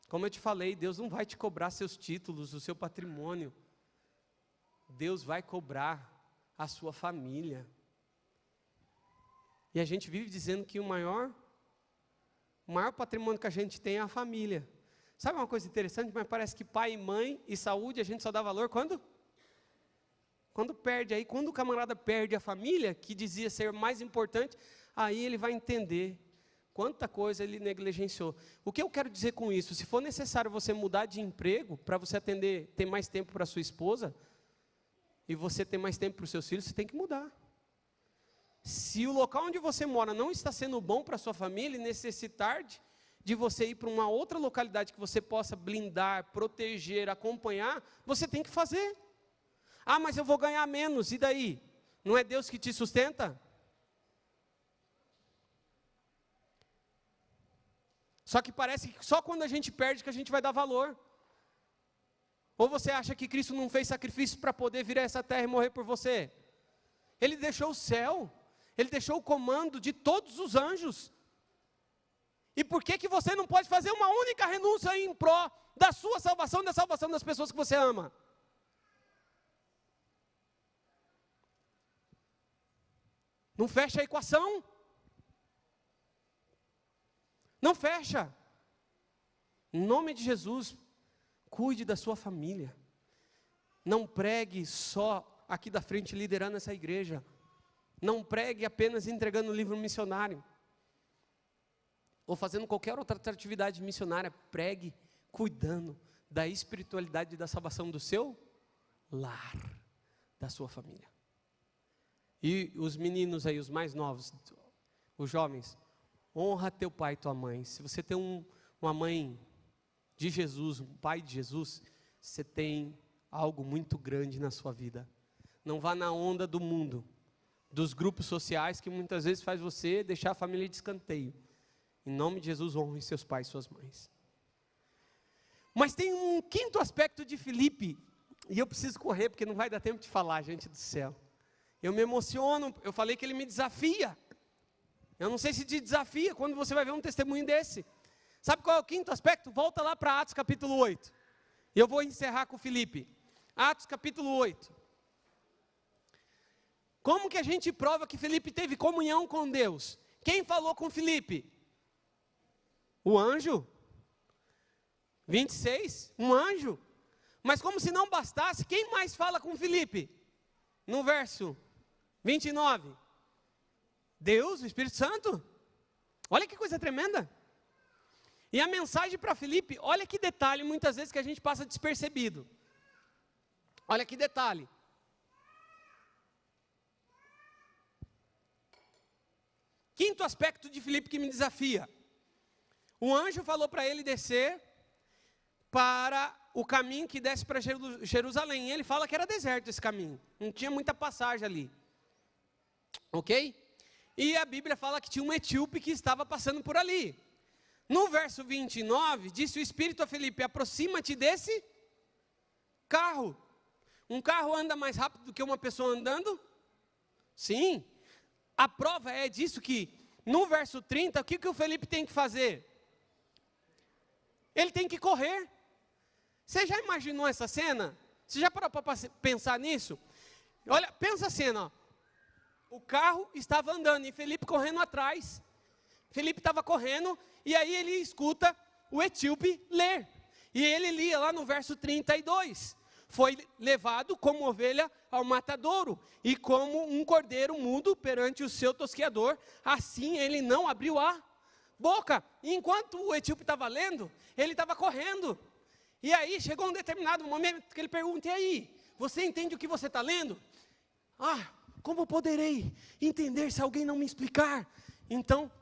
Como eu te falei, Deus não vai te cobrar seus títulos, o seu patrimônio. Deus vai cobrar a sua família. E a gente vive dizendo que o maior patrimônio que a gente tem é a família. Sabe uma coisa interessante? Mas parece que pai e mãe e saúde a gente só dá valor quando? Quando perde. Aí quando o camarada perde a família, que dizia ser mais importante, aí ele vai entender quanta coisa ele negligenciou. O que eu quero dizer com isso? Se for necessário você mudar de emprego, para você ter mais tempo para sua esposa, e você ter mais tempo para os seus filhos, você tem que mudar. Se o local onde você mora não está sendo bom para a sua família, e necessitar de você ir para uma outra localidade que você possa blindar, proteger, acompanhar, você tem que fazer. Ah, mas eu vou ganhar menos, e daí? Não é Deus que te sustenta? Só que parece que só quando a gente perde que a gente vai dar valor. Ou você acha que Cristo não fez sacrifício para poder vir a essa terra e morrer por você? Ele deixou o céu, Ele deixou o comando de todos os anjos. E por que você não pode fazer uma única renúncia em pró da sua salvação e da salvação das pessoas que você ama? Não fecha a equação? Não fecha. Em nome de Jesus, cuide da sua família. Não pregue só aqui da frente liderando essa igreja. Não pregue apenas entregando o livro missionário. Ou fazendo qualquer outra atividade missionária. Pregue cuidando da espiritualidade e da salvação do seu lar, da sua família. E os meninos aí, os mais novos, os jovens, honra teu pai e tua mãe. Se você tem uma mãe de Jesus, um pai de Jesus, você tem algo muito grande na sua vida. Não vá na onda do mundo, dos grupos sociais que muitas vezes faz você deixar a família de escanteio. Em nome de Jesus, honre seus pais e suas mães. Mas tem um quinto aspecto de Filipe, e eu preciso correr porque não vai dar tempo de falar, gente do céu. Eu me emociono, eu falei que ele me desafia. Eu não sei se te desafia quando você vai ver um testemunho desse. Sabe qual é o quinto aspecto? Volta lá para Atos capítulo 8. E eu vou encerrar com Filipe. Atos capítulo 8. Como que a gente prova que Filipe teve comunhão com Deus? Quem falou com Filipe? O anjo. 26, um anjo. Mas como se não bastasse, quem mais fala com Filipe? No verso 29. Deus, o Espírito Santo. Olha que coisa tremenda. E a mensagem para Filipe, olha que detalhe, muitas vezes que a gente passa despercebido. Olha que detalhe. Quinto aspecto de Filipe que me desafia. O anjo falou para ele descer para o caminho que desce para Jerusalém. E ele fala que era deserto esse caminho. Não tinha muita passagem ali. Ok? E a Bíblia fala que tinha um etíope que estava passando por ali. No verso 29, disse o Espírito a Filipe: aproxima-te desse carro. Um carro anda mais rápido do que uma pessoa andando? Sim. A prova é disso que, no verso 30, o que o Filipe tem que fazer? Ele tem que correr. Você já imaginou essa cena? Você já parou para pensar nisso? Olha, pensa a cena, ó. O carro estava andando e Filipe correndo atrás. Filipe estava correndo e aí ele escuta o etíope ler. E ele lia lá no verso 32. Foi levado como ovelha ao matadouro, e como um cordeiro mudo perante o seu tosqueador, assim ele não abriu a boca. E enquanto o etíope estava lendo, ele estava correndo. E aí chegou um determinado momento que ele pergunta: e aí, você entende o que você está lendo? Ah, como poderei entender se alguém não me explicar? Então,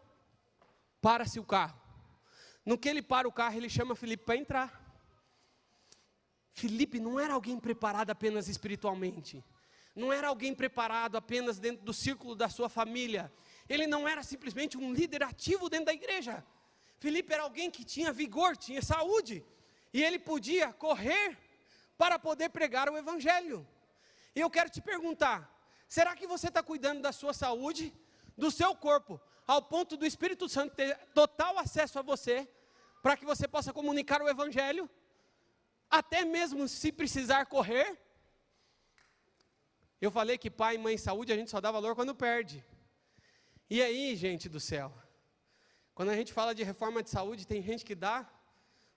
para-se o carro. No que ele para o carro, ele chama Filipe para entrar. Filipe não era alguém preparado apenas espiritualmente. Não era alguém preparado apenas dentro do círculo da sua família. Ele não era simplesmente um líder ativo dentro da igreja. Filipe era alguém que tinha vigor, tinha saúde. E ele podia correr para poder pregar o evangelho. E eu quero te perguntar, será que você está cuidando da sua saúde, do seu corpo, ao ponto do Espírito Santo ter total acesso a você, para que você possa comunicar o evangelho? Até mesmo se precisar correr? Eu falei que pai e mãe em saúde a gente só dá valor quando perde. E aí, gente do céu, quando a gente fala de reforma de saúde, tem gente que dá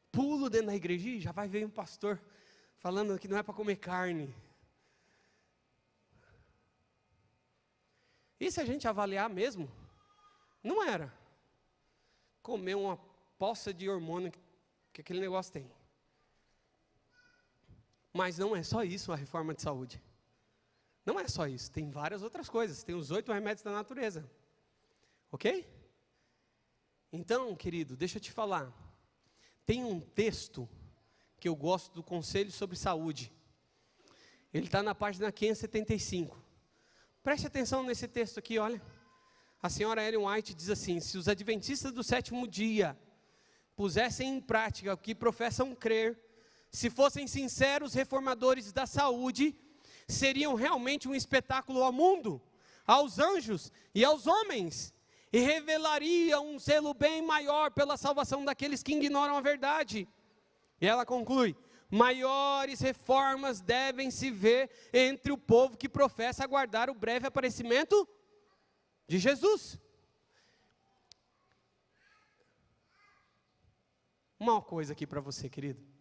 pulo dentro da igreja e já vai ver um pastor falando que não é para comer carne. E se a gente avaliar mesmo, não era comer uma poça de hormônio que aquele negócio tem. Mas não é só isso a reforma de saúde. Não é só isso, tem várias outras coisas. Tem os 8 remédios da natureza. Ok? Então, querido, deixa eu te falar. Tem um texto que eu gosto do Conselho sobre Saúde. Ele está na página 575. Preste atenção nesse texto aqui, olha. A senhora Ellen White diz assim: se os adventistas do 7º dia pusessem em prática o que professam crer, se fossem sinceros reformadores da saúde, seriam realmente um espetáculo ao mundo, aos anjos e aos homens, e revelariam um zelo bem maior pela salvação daqueles que ignoram a verdade. E ela conclui: maiores reformas devem se ver entre o povo que professa aguardar o breve aparecimento de Jesus. Uma coisa aqui para você, querido.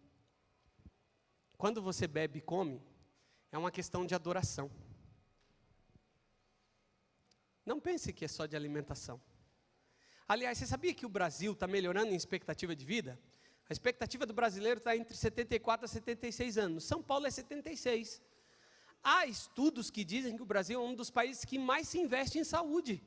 Quando você bebe e come, é uma questão de adoração. Não pense que é só de alimentação. Aliás, você sabia que o Brasil está melhorando em expectativa de vida? A expectativa do brasileiro está entre 74 a 76 anos. São Paulo é 76. Há estudos que dizem que o Brasil é um dos países que mais se investe em saúde.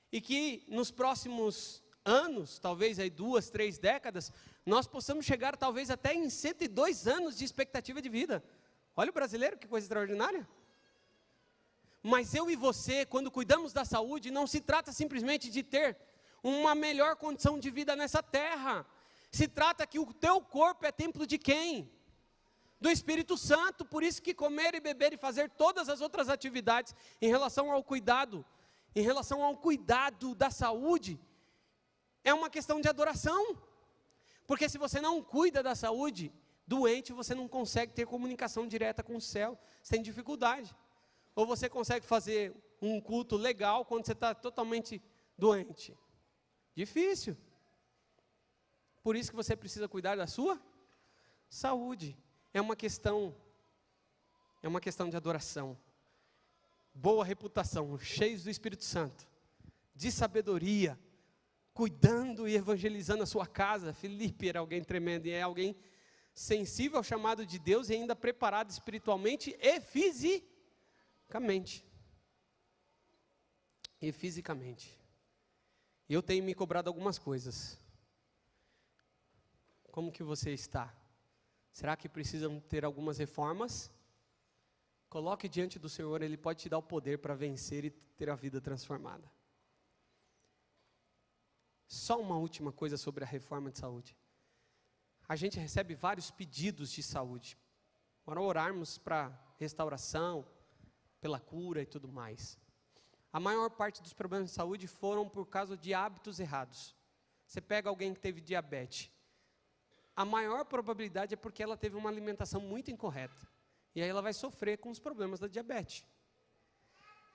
E que nos próximos anos, talvez aí 2, 3 décadas, nós possamos chegar talvez até em 102 anos de expectativa de vida. Olha o brasileiro, que coisa extraordinária. Mas eu e você, quando cuidamos da saúde, não se trata simplesmente de ter uma melhor condição de vida nessa terra. Se trata que o teu corpo é templo de quem? Do Espírito Santo. Por isso que comer e beber e fazer todas as outras atividades em relação ao cuidado em relação ao cuidado da saúde, é uma questão de adoração. Porque se você não cuida da saúde, doente, você não consegue ter comunicação direta com o céu, você tem dificuldade. Ou você consegue fazer um culto legal quando você está totalmente doente? Difícil. Por isso que você precisa cuidar da sua saúde. É uma questão de adoração. Boa reputação, cheios do Espírito Santo, de sabedoria, cuidando e evangelizando a sua casa. Felipe era alguém tremendo, e é alguém sensível ao chamado de Deus e ainda preparado espiritualmente e fisicamente. Eu tenho me cobrado algumas coisas. Como que você está? Será que precisam ter algumas reformas? Coloque diante do Senhor, Ele pode te dar o poder para vencer e ter a vida transformada. Só uma última coisa sobre a reforma de saúde. A gente recebe vários pedidos de saúde, para orarmos para restauração, pela cura e tudo mais. A maior parte dos problemas de saúde foram por causa de hábitos errados. Você pega alguém que teve diabetes, a maior probabilidade é porque ela teve uma alimentação muito incorreta. E aí ela vai sofrer com os problemas da diabetes.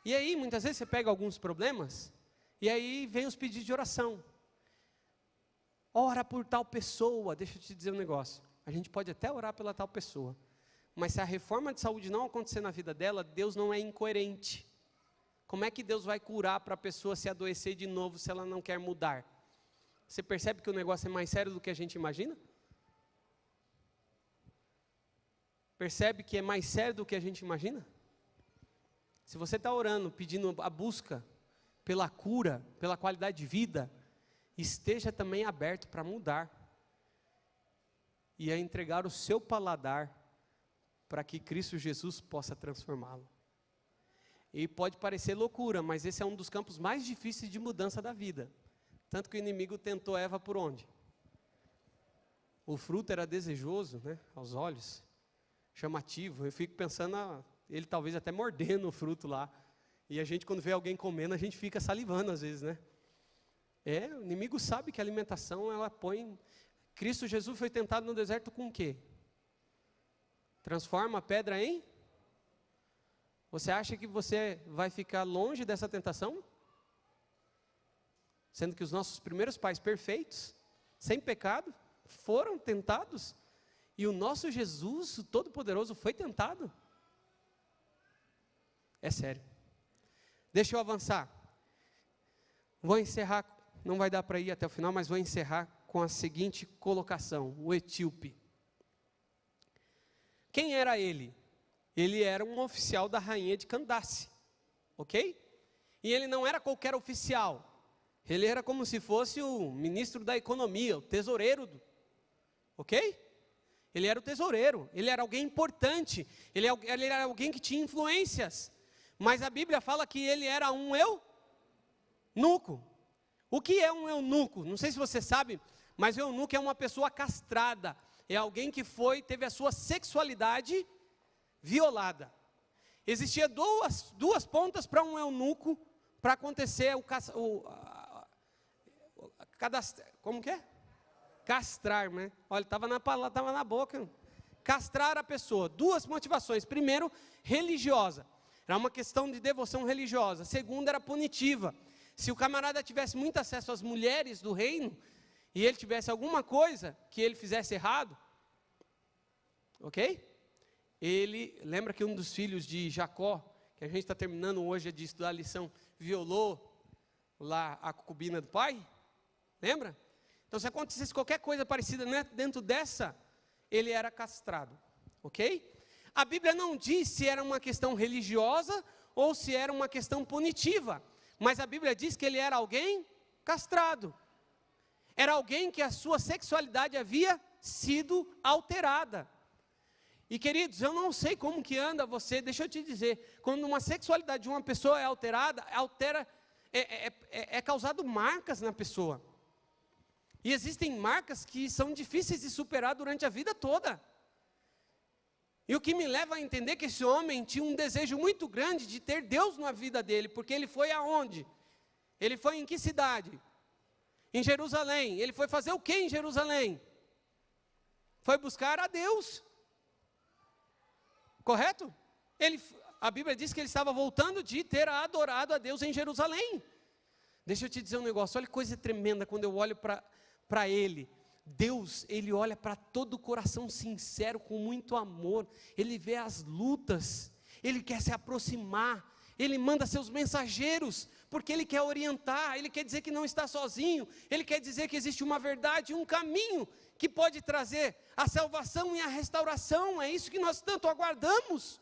E aí, muitas vezes, você pega alguns problemas, e aí vem os pedidos de oração. Ora por tal pessoa. Deixa eu te dizer um negócio. A gente pode até orar pela tal pessoa, mas se a reforma de saúde não acontecer na vida dela, Deus não é incoerente. Como é que Deus vai curar para a pessoa se adoecer de novo se ela não quer mudar? Você percebe que o negócio é mais sério do que a gente imagina? Percebe que é mais sério do que a gente imagina? Se você está orando, pedindo a busca pela cura, pela qualidade de vida, esteja também aberto para mudar e a entregar o seu paladar para que Cristo Jesus possa transformá-lo. E pode parecer loucura, mas esse é um dos campos mais difíceis de mudança da vida. Tanto que o inimigo tentou Eva por onde? O fruto era desejoso, né, aos olhos, chamativo. Eu fico pensando, ele talvez até mordendo o fruto lá. E a gente, quando vê alguém comendo, a gente fica salivando às vezes, né? O inimigo sabe que a alimentação, ela põe... Cristo Jesus foi tentado no deserto com o quê? Transforma a pedra em... Você acha que você vai ficar longe dessa tentação? Sendo que os nossos primeiros pais perfeitos, sem pecado, foram tentados. E o nosso Jesus, o Todo-Poderoso, foi tentado. É sério. Deixa eu avançar. Vou encerrar, não vai dar para ir até o final, mas vou encerrar com a seguinte colocação: o etíope. Quem era ele? Ele era um oficial da rainha de Candace, ok? E ele não era qualquer oficial. Ele era como se fosse o ministro da economia, o tesoureiro, ok? Ele era o tesoureiro, ele era alguém importante, ele era alguém que tinha influências. Mas a Bíblia fala que ele era um eunuco. O que é um eunuco? Não sei se você sabe, mas o eunuco é uma pessoa castrada. É alguém que teve a sua sexualidade violada. Existia duas pontas para um eunuco, para acontecer como que é? Castrar, né? Olha, estava na boca. Castrar a pessoa. Duas motivações. Primeiro, religiosa. Era uma questão de devoção religiosa. Segunda, era punitiva. Se o camarada tivesse muito acesso às mulheres do reino, e ele tivesse alguma coisa que ele fizesse errado, ok? Lembra que um dos filhos de Jacó, que a gente está terminando hoje de estudar a lição, violou lá a concubina do pai? Lembra? Então, se acontecesse qualquer coisa parecida dentro dessa, ele era castrado, ok? A Bíblia não diz se era uma questão religiosa ou se era uma questão punitiva, mas a Bíblia diz que ele era alguém castrado. Era alguém que a sua sexualidade havia sido alterada. E queridos, eu não sei como que anda você, deixa eu te dizer, quando uma sexualidade de uma pessoa é alterada, é causado marcas na pessoa. E existem marcas que são difíceis de superar durante a vida toda. E o que me leva a entender que esse homem tinha um desejo muito grande de ter Deus na vida dele, porque ele foi aonde? Ele foi em que cidade? Em Jerusalém. Ele foi fazer o que em Jerusalém? Foi buscar a Deus. Correto? A Bíblia diz que ele estava voltando de ter adorado a Deus em Jerusalém. Deixa eu te dizer um negócio, olha que coisa tremenda quando eu olho para ele. Deus, ele olha para todo o coração sincero, com muito amor. Ele vê as lutas, ele quer se aproximar, ele manda seus mensageiros, porque ele quer orientar, ele quer dizer que não está sozinho, ele quer dizer que existe uma verdade, um caminho que pode trazer a salvação e a restauração. É isso que nós tanto aguardamos,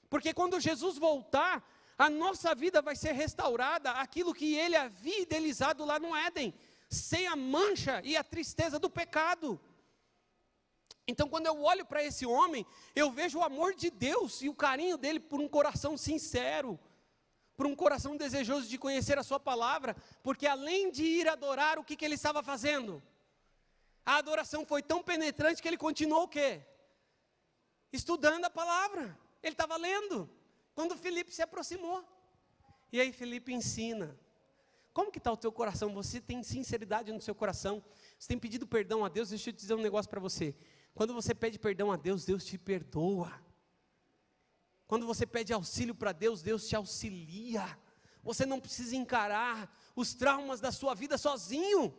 porque quando Jesus voltar, a nossa vida vai ser restaurada, aquilo que ele havia idealizado lá no Éden, sem a mancha e a tristeza do pecado. Então, quando eu olho para esse homem, eu vejo o amor de Deus e o carinho dele por um coração sincero, por um coração desejoso de conhecer a sua palavra, porque além de ir adorar, o que ele estava fazendo? A adoração foi tão penetrante que ele continuou o quê? Estudando a palavra, ele estava lendo, quando Filipe se aproximou, e aí Filipe ensina. Como que está o teu coração? Você tem sinceridade no seu coração? Você tem pedido perdão a Deus? Deixa eu te dizer um negócio para você. Quando você pede perdão a Deus, Deus te perdoa. Quando você pede auxílio para Deus, Deus te auxilia. Você não precisa encarar os traumas da sua vida sozinho.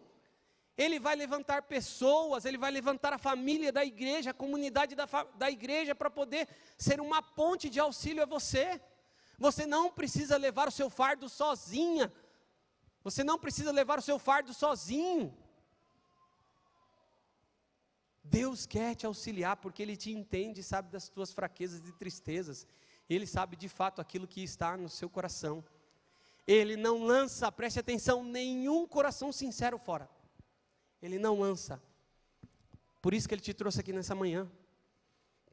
Ele vai levantar pessoas, ele vai levantar a família da igreja, a comunidade da igreja, para poder ser uma ponte de auxílio a você. Você não precisa levar o seu fardo sozinha. Você não precisa levar o seu fardo sozinho. Deus quer te auxiliar, porque Ele te entende e sabe das tuas fraquezas e tristezas. Ele sabe de fato aquilo que está no seu coração. Ele não lança, preste atenção, nenhum coração sincero fora. Ele não lança. Por isso que Ele te trouxe aqui nessa manhã.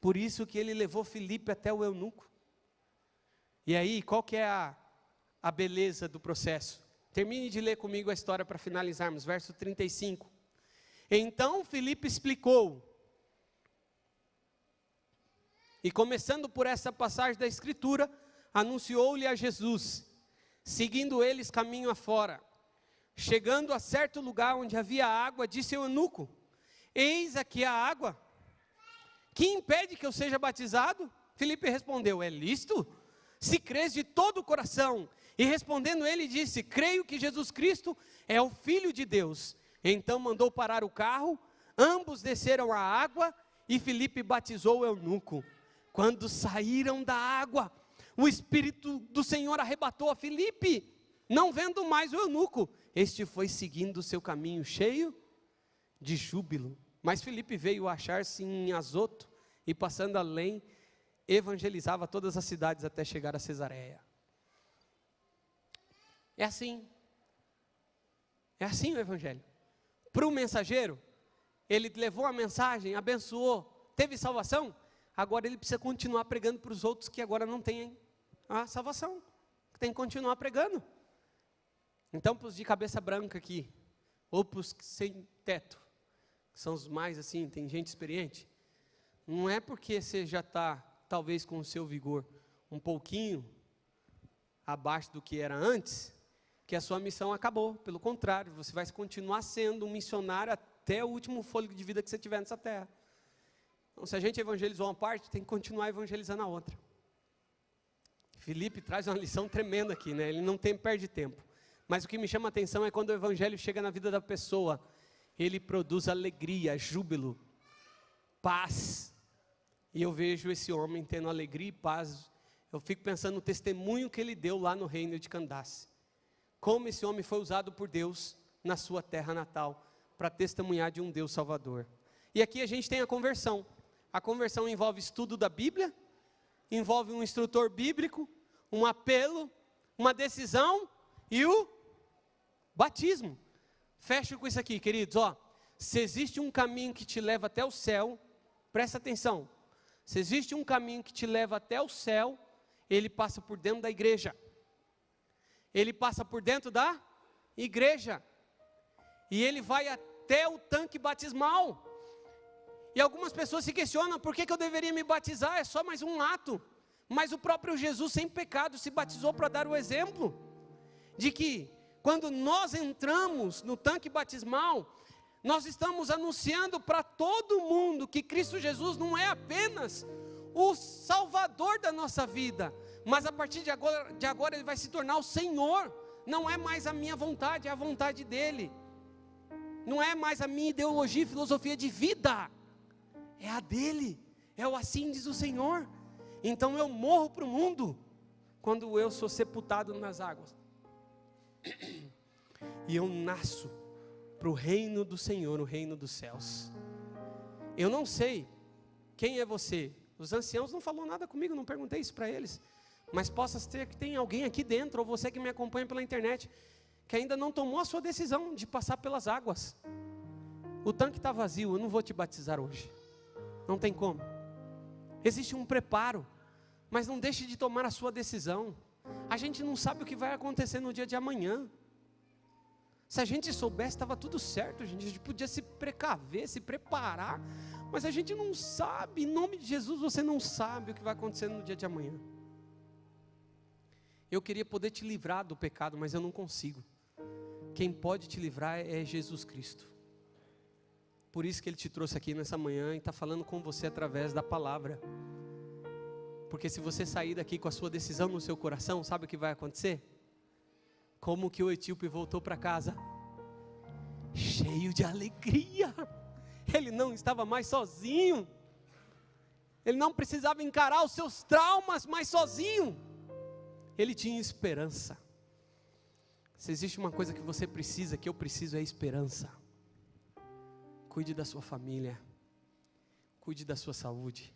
Por isso que Ele levou Filipe até o eunuco. E aí, qual que é a beleza do processo? Termine de ler comigo a história para finalizarmos, verso 35. Então Filipe explicou, e começando por essa passagem da Escritura, anunciou-lhe a Jesus, seguindo eles caminho afora. Chegando a certo lugar onde havia água, disse ao eunuco: eis aqui a água, que impede que eu seja batizado? Filipe respondeu: é lícito? Se crês de todo o coração. E respondendo ele disse: creio que Jesus Cristo é o Filho de Deus. Então mandou parar o carro, ambos desceram à água, e Filipe batizou o eunuco. Quando saíram da água, o Espírito do Senhor arrebatou a Filipe, não vendo mais o eunuco. Este foi seguindo o seu caminho cheio de júbilo. Mas Filipe veio achar-se em Azoto, e passando além, evangelizava todas as cidades até chegar a Cesareia. É assim o evangelho. Para o mensageiro, ele levou a mensagem, abençoou, teve salvação, agora ele precisa continuar pregando para os outros que agora não têm a salvação, tem que continuar pregando. Então, para os de cabeça branca aqui, ou para os sem teto, que são os mais assim, tem gente experiente, não é porque você já está, talvez com o seu vigor, um pouquinho abaixo do que era antes, que a sua missão acabou. Pelo contrário, você vai continuar sendo um missionário até o último fôlego de vida que você tiver nessa terra. Então, se a gente evangelizou uma parte, tem que continuar evangelizando a outra. Filipe traz uma lição tremenda aqui, né? Ele não perde tempo. Mas o que me chama a atenção é quando o evangelho chega na vida da pessoa, ele produz alegria, júbilo, paz. E eu vejo esse homem tendo alegria e paz. Eu fico pensando no testemunho que ele deu lá no reino de Candace. Como esse homem foi usado por Deus na sua terra natal, para testemunhar de um Deus Salvador. E aqui a gente tem a conversão. A conversão envolve estudo da Bíblia, envolve um instrutor bíblico, um apelo, uma decisão e o batismo. Fecho com isso aqui, queridos. Se existe um caminho que te leva até o céu, presta atenção. Se existe um caminho que te leva até o céu, ele passa por dentro da igreja. Ele passa por dentro da igreja. E ele vai até o tanque batismal. E algumas pessoas se questionam, por que eu deveria me batizar? É só mais um ato. Mas o próprio Jesus, sem pecado, se batizou para dar o exemplo de que quando nós entramos no tanque batismal, nós estamos anunciando para todo mundo que Cristo Jesus não é apenas o Salvador da nossa vida, mas a partir de agora Ele vai se tornar o Senhor. Não é mais a minha vontade, é a vontade dEle. Não é mais a minha ideologia e filosofia de vida, é a dEle, é o assim diz o Senhor. Então eu morro para o mundo, quando eu sou sepultado nas águas, e eu nasço para o reino do Senhor, o reino dos céus. Eu não sei quem é você, os anciãos não falaram nada comigo, não perguntei isso para eles, mas possa ser que tem alguém aqui dentro, ou você que me acompanha pela internet, que ainda não tomou a sua decisão de passar pelas águas. O tanque está vazio, eu não vou te batizar hoje, não tem como. Existe um preparo, mas não deixe de tomar a sua decisão. A gente não sabe o que vai acontecer no dia de amanhã. Se a gente soubesse, estava tudo certo, a gente podia se precaver, se preparar, mas a gente não sabe. Em nome de Jesus, você não sabe o que vai acontecer no dia de amanhã. Eu queria poder te livrar do pecado, mas eu não consigo. Quem pode te livrar é Jesus Cristo. Por isso que Ele te trouxe aqui nessa manhã e está falando com você através da palavra. Porque se você sair daqui com a sua decisão no seu coração, sabe o que vai acontecer? Como que o etíope voltou para casa? Cheio de alegria. Ele não estava mais sozinho. Ele não precisava encarar os seus traumas mais sozinho. Ele tinha esperança. Se existe uma coisa que você precisa, que eu preciso, é esperança. Cuide da sua família. Cuide da sua saúde.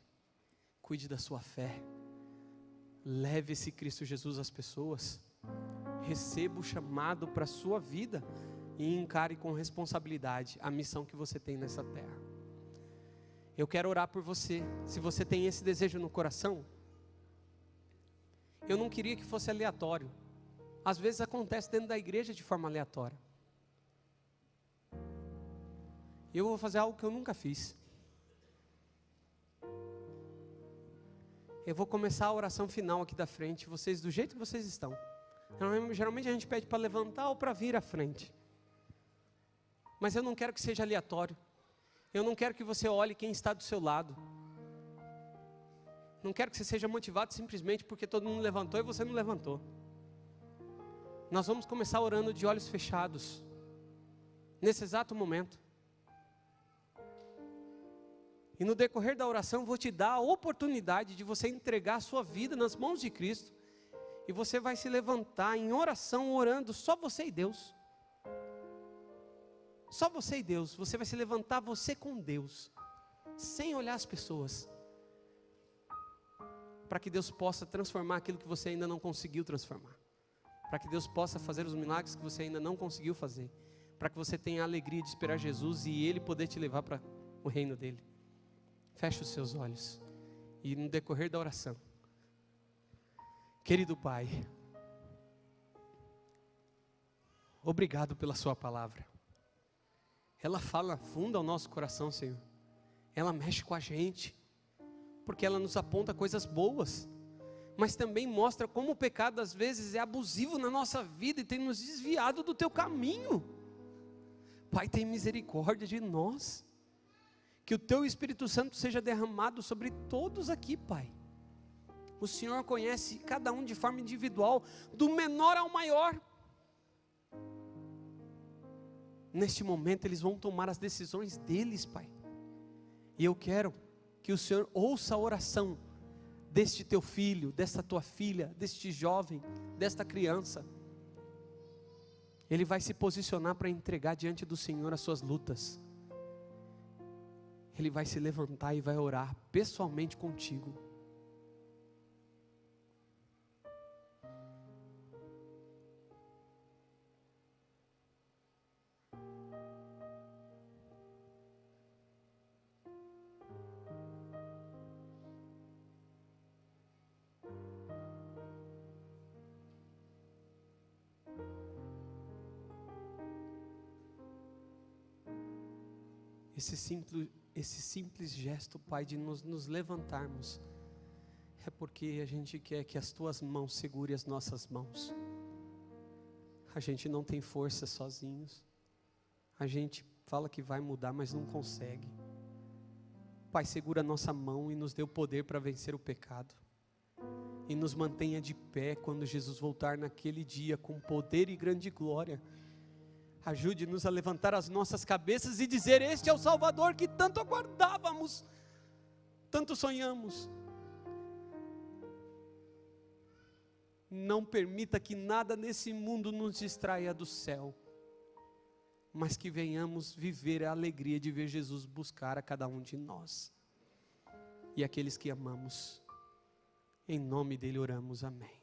Cuide da sua fé. Leve esse Cristo Jesus às pessoas. Receba o chamado para a sua vida e encare com responsabilidade a missão que você tem nessa terra. Eu quero orar por você. Se você tem esse desejo no coração, eu não queria que fosse aleatório. Às vezes acontece dentro da igreja de forma aleatória. Eu vou fazer algo que eu nunca fiz. Eu vou começar a oração final aqui da frente, vocês do jeito que vocês estão. Geralmente a gente pede para levantar ou para vir à frente. Mas eu não quero que seja aleatório. Eu não quero que você olhe quem está do seu lado. Não quero que você seja motivado simplesmente porque todo mundo levantou e você não levantou. Nós vamos começar orando de olhos fechados, nesse exato momento. E no decorrer da oração, vou te dar a oportunidade de você entregar a sua vida nas mãos de Cristo. E você vai se levantar em oração, orando, só você e Deus. Só você e Deus. Você vai se levantar, você com Deus, sem olhar as pessoas. Para que Deus possa transformar aquilo que você ainda não conseguiu transformar. Para que Deus possa fazer os milagres que você ainda não conseguiu fazer. Para que você tenha a alegria de esperar Jesus e Ele poder te levar para o reino dEle. Feche os seus olhos. E no decorrer da oração. Querido Pai, obrigado pela sua palavra. Ela fala fundo ao nosso coração, Senhor. Ela mexe com a gente. Porque ela nos aponta coisas boas. Mas também mostra como o pecado às vezes é abusivo na nossa vida e tem nos desviado do teu caminho. Pai, tem misericórdia de nós. Que o teu Espírito Santo seja derramado sobre todos aqui, Pai. O Senhor conhece cada um de forma individual, do menor ao maior. Neste momento eles vão tomar as decisões deles, Pai. E eu quero que o Senhor ouça a oração deste teu filho, desta tua filha, deste jovem, desta criança. Ele vai se posicionar para entregar diante do Senhor as suas lutas. Ele vai se levantar e vai orar pessoalmente contigo. Esse simples esse simples gesto, Pai, de nos levantarmos, é porque a gente quer que as Tuas mãos segurem as nossas mãos. A gente não tem força sozinhos. A gente fala que vai mudar, mas não consegue. Pai, segura a nossa mão e nos dê o poder para vencer o pecado. E nos mantenha de pé quando Jesus voltar naquele dia com poder e grande glória. Ajude-nos a levantar as nossas cabeças e dizer: este é o Salvador que tanto aguardávamos, tanto sonhamos. Não permita que nada nesse mundo nos distraia do céu, mas que venhamos viver a alegria de ver Jesus buscar a cada um de nós e aqueles que amamos. Em nome dele oramos, amém.